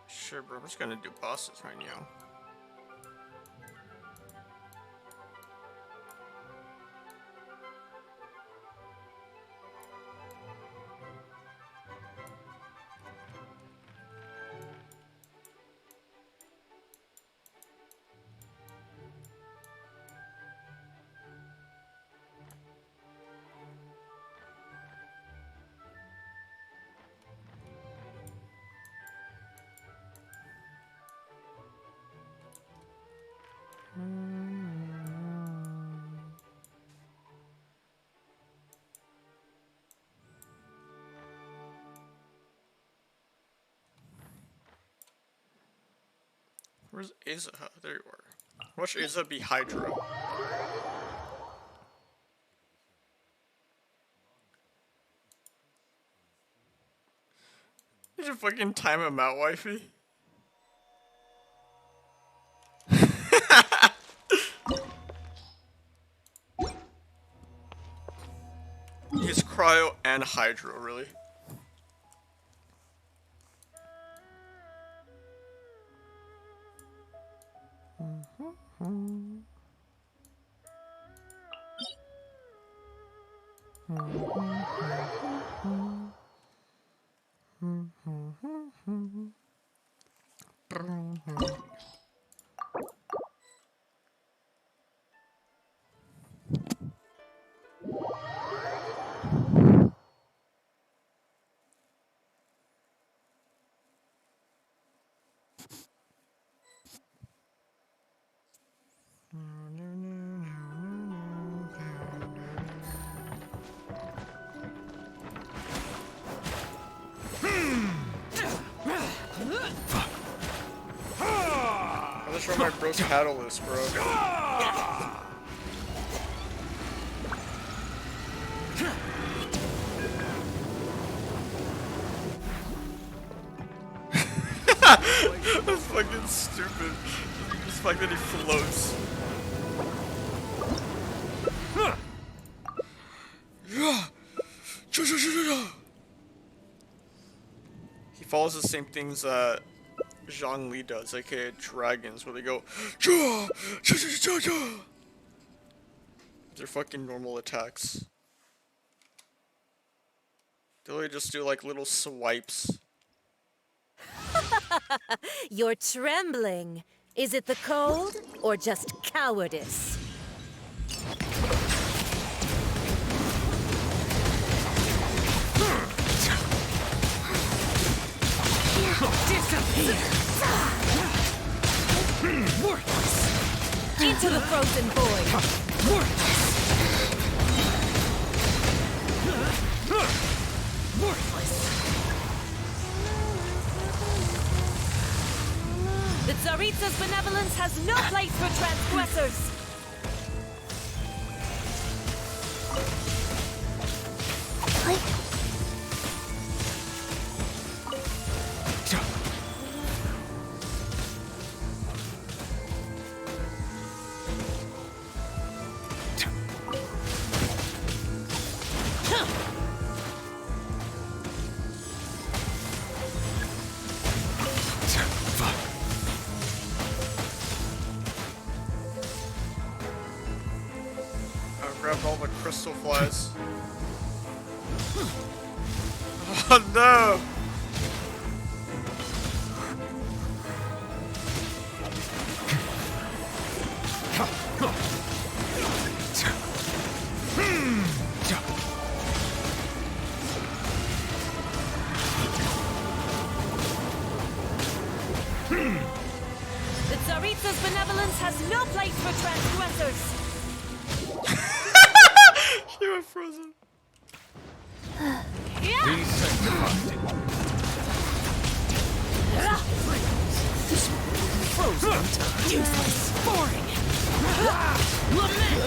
A: Sure, bro. I'm just gonna do bosses right now. Where's Asa? There you are. Watch Isa be Hydra. Did you fucking time him out, wifey? He's Cryo and Hydro, really. Let's run my bro's catalyst, bro. That's fucking stupid. Just the fact that he floats. He follows the same things that Zhongli does, aka dragons, where they go they're fucking normal attacks. They literally just do like little swipes.
R: You're trembling. Is it the cold or just cowardice? Disappear! Worthless! Into the frozen void! Worthless! Worthless! The Tsaritsa's benevolence has no place for transgressors!
A: Grab all the crystal flies. Oh no!
R: The Tsaritsa's benevolence has no place for transgressors!
A: She went frozen.
M: Be sanctified.
R: Frozen time. Useless. Boring. Lament.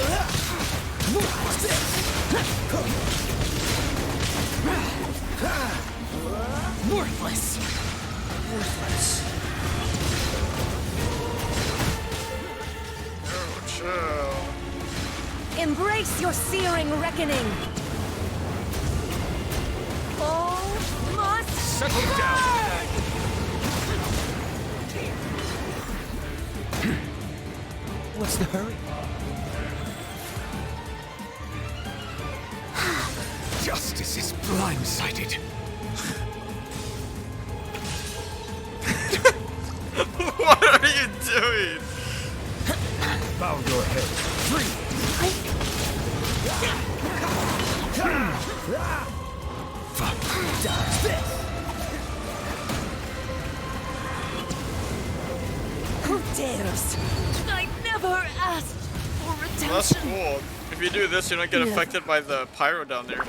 R: Worthless.
A: Worthless. Oh, chill.
R: Embrace your searing reckoning. All must
M: settle down.
D: What's the hurry?
M: Justice is blindsided.
A: What are you doing?
M: Bow your head. Free.
R: Dodge this. Who dares? I never asked for redemption.
A: Well, that's cool. If you do this, you don't get affected by the pyro down there.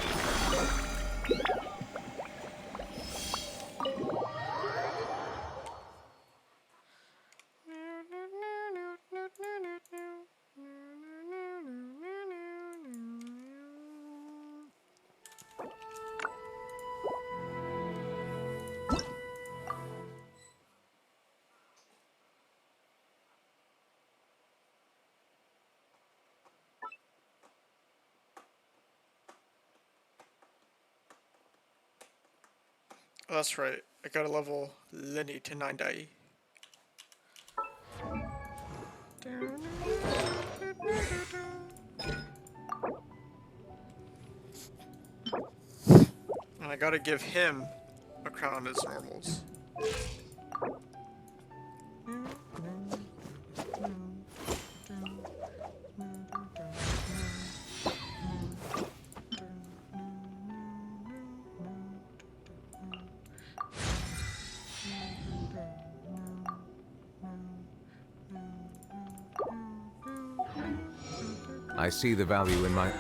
A: Oh, that's right. I gotta level Lenny to 9 die. And I gotta give him a crown on his normals.
M: I see the value in my...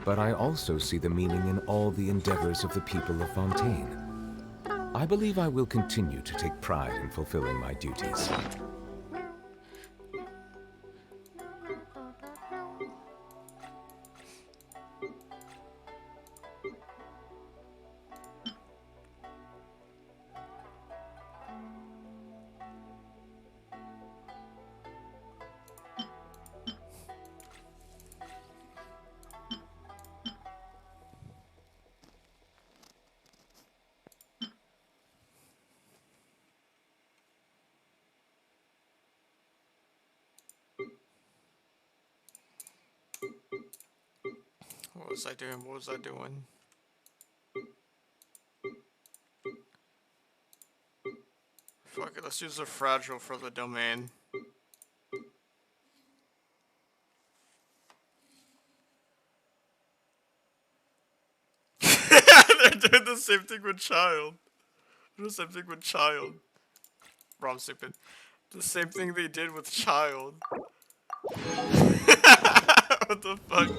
M: But I also see the meaning in all the endeavors of the people of Fontaine. I believe I will continue to take pride in fulfilling my duties.
A: What was I doing? What was I doing? Fuck it, let's use the fragile for the domain. They're doing the same thing with child. The same thing with child. Bro, I'm stupid. The same thing they did with child. What the fuck?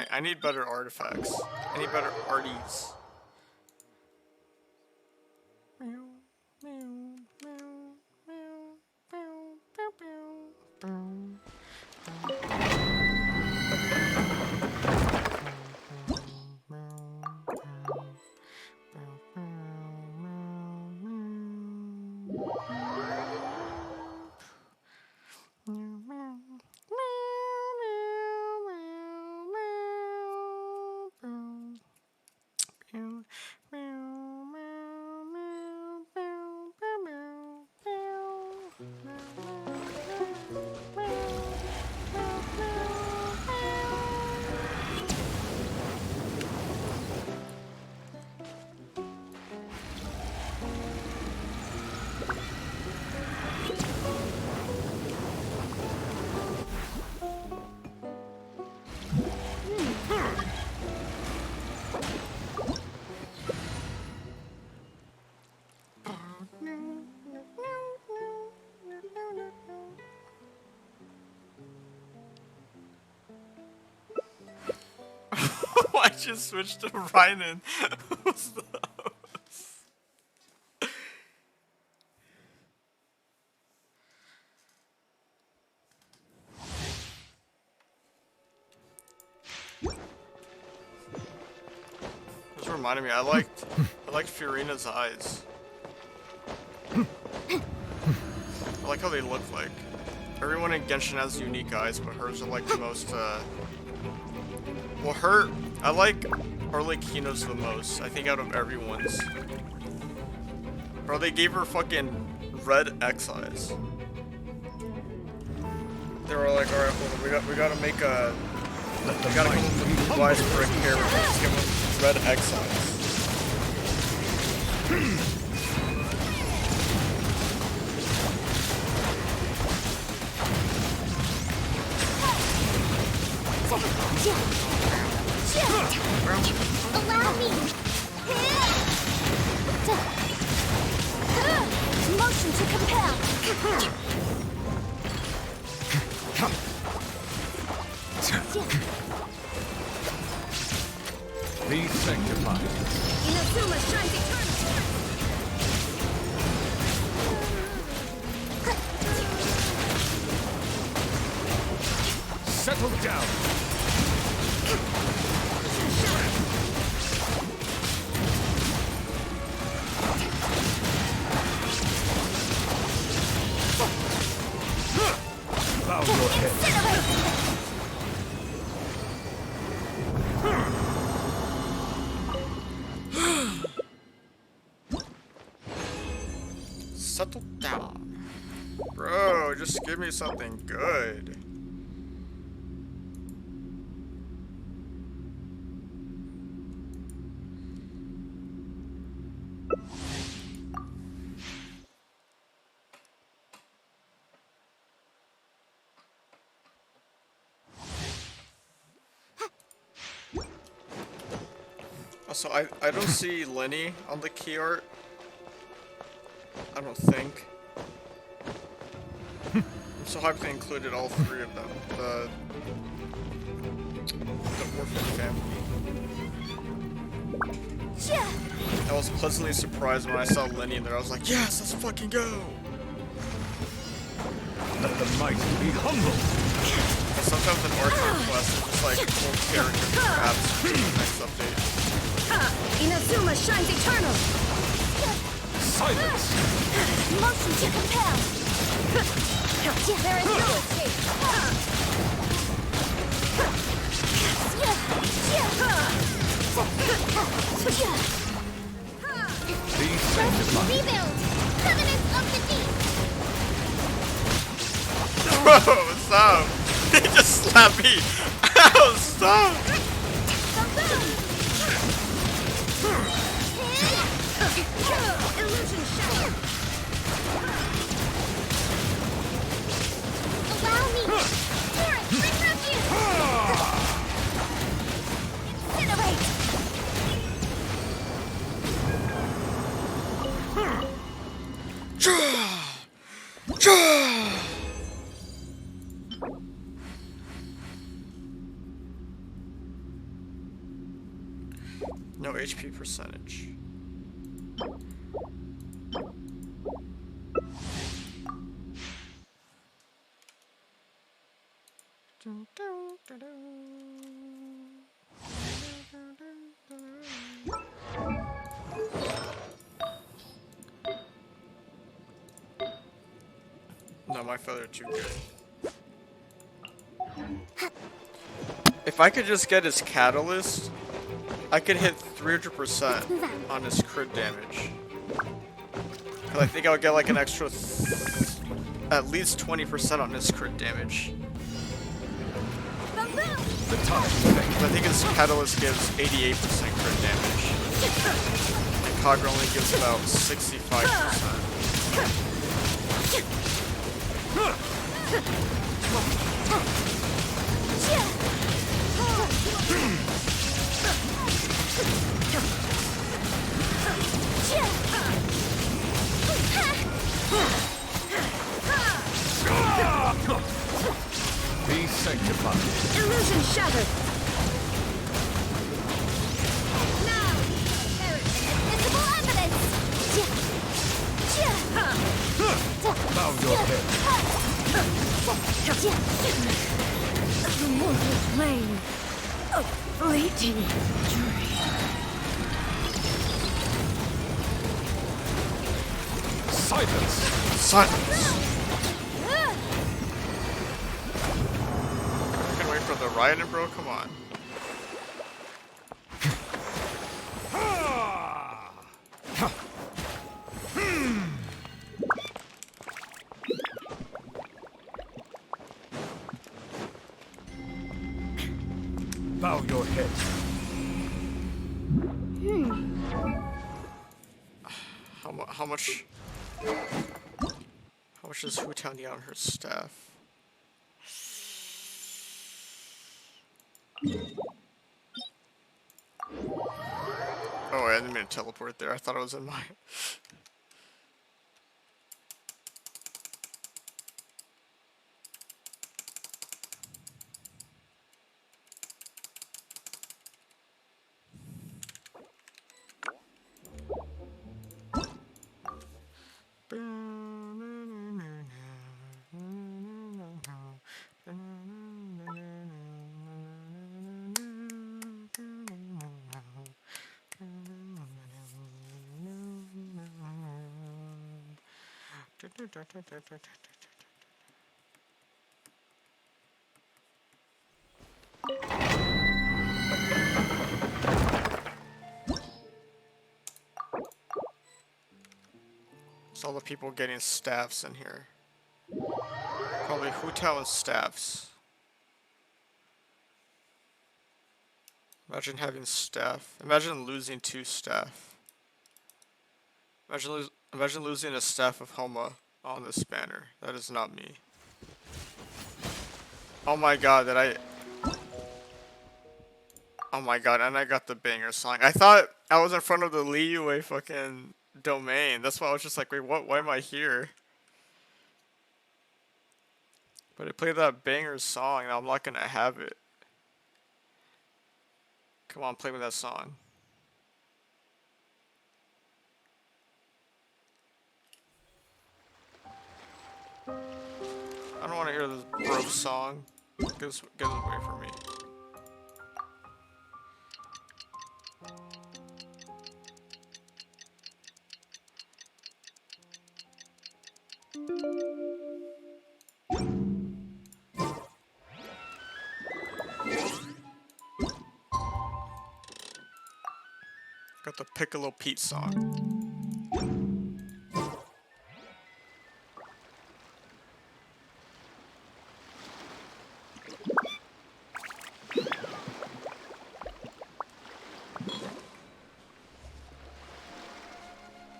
A: I need better artifacts. I need better arties. Why'd you switch to Rhinan? What's that? This reminded me, I liked Furina's eyes. I like how they look like. Everyone in Genshin has unique eyes, but hers are like the most, well, I like Arlecchino's the most, I think, out of everyone's. Bro, they gave her fucking red X eyes. They were like, alright, hold on, we gotta make a... We gotta come up with blue eyes for a character. Let's give him red X eyes.
G: Allow me! Motion to compel!
M: Be sanctified.
Q: Inazuma shines eternal!
M: Settle down.
A: Settle down. Bro, just give me something good. Also, I don't see Lenny on the key art. I don't think. I'm so hyped they included all three of them. The orphan family. I was pleasantly surprised when I saw Lenny in there. I was like, yes, let's fucking go!
K: Let the mighty be humble.
A: And sometimes an archon quest is just like full character perhaps for the next update.
Q: Inazuma shines eternal!
K: Silence!
G: Motion to compel!
Q: There is no escape!
K: Be sanctified.
G: Rebuild! Covenant of the Deep!
A: Bro, stop! He just slapped me! Ow, stop!
Q: Illusion shatter!
G: Allow me! Terran, bring refuge! Incinerate!
A: No HP percentage. No, my feather too good. If I could just get his catalyst, I could hit 300% on his crit damage. Cause I think I would get like an extra at least 20% on his crit damage.
K: The time.
A: I think his catalyst gives 88% crit damage. And Kagura only gives about 65%.
K: Be sanctified.
Q: Illusion shattered!
G: Now! Invisible evidence!
K: Bow your head.
Q: The mortal plane of fleeting dream.
K: Silence!
A: Silence! Can't wait for the rioting, bro. Come on.
K: Bow your head.
A: How much does Hu-Tao need on her staff? Oh, I didn't mean to teleport there. I thought it was in my... It's all the people getting staffs in here. Probably Hu Tao and staffs. Imagine having staff. Imagine losing 2 staff. Imagine losing a staff of Homa on this banner. That is not me. Oh my god, oh my god, and I got the banger song. I thought I was in front of the Liyue fucking domain. That's why I was just like, wait, what? Why am I here? But it played that banger song, and I'm not gonna have it. Come on, play me that song. I don't want to hear this broke song. Get this away from me. Got the Piccolo Pete song.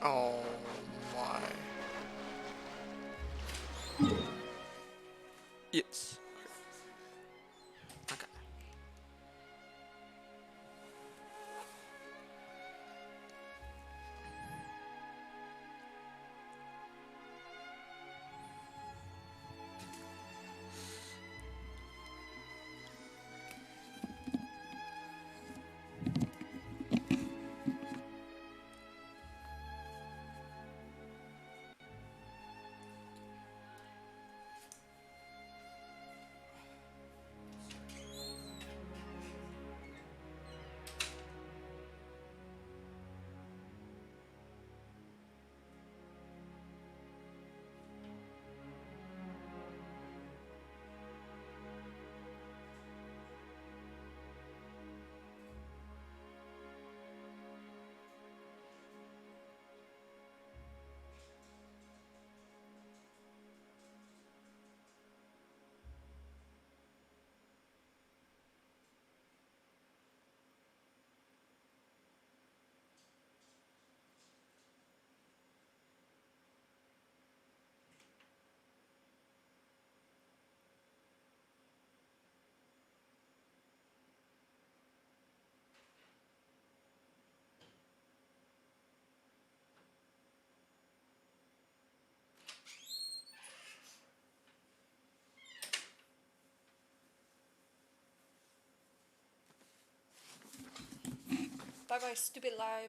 A: Oh my. Yes. Okay.
S: Bye bye, stupid life.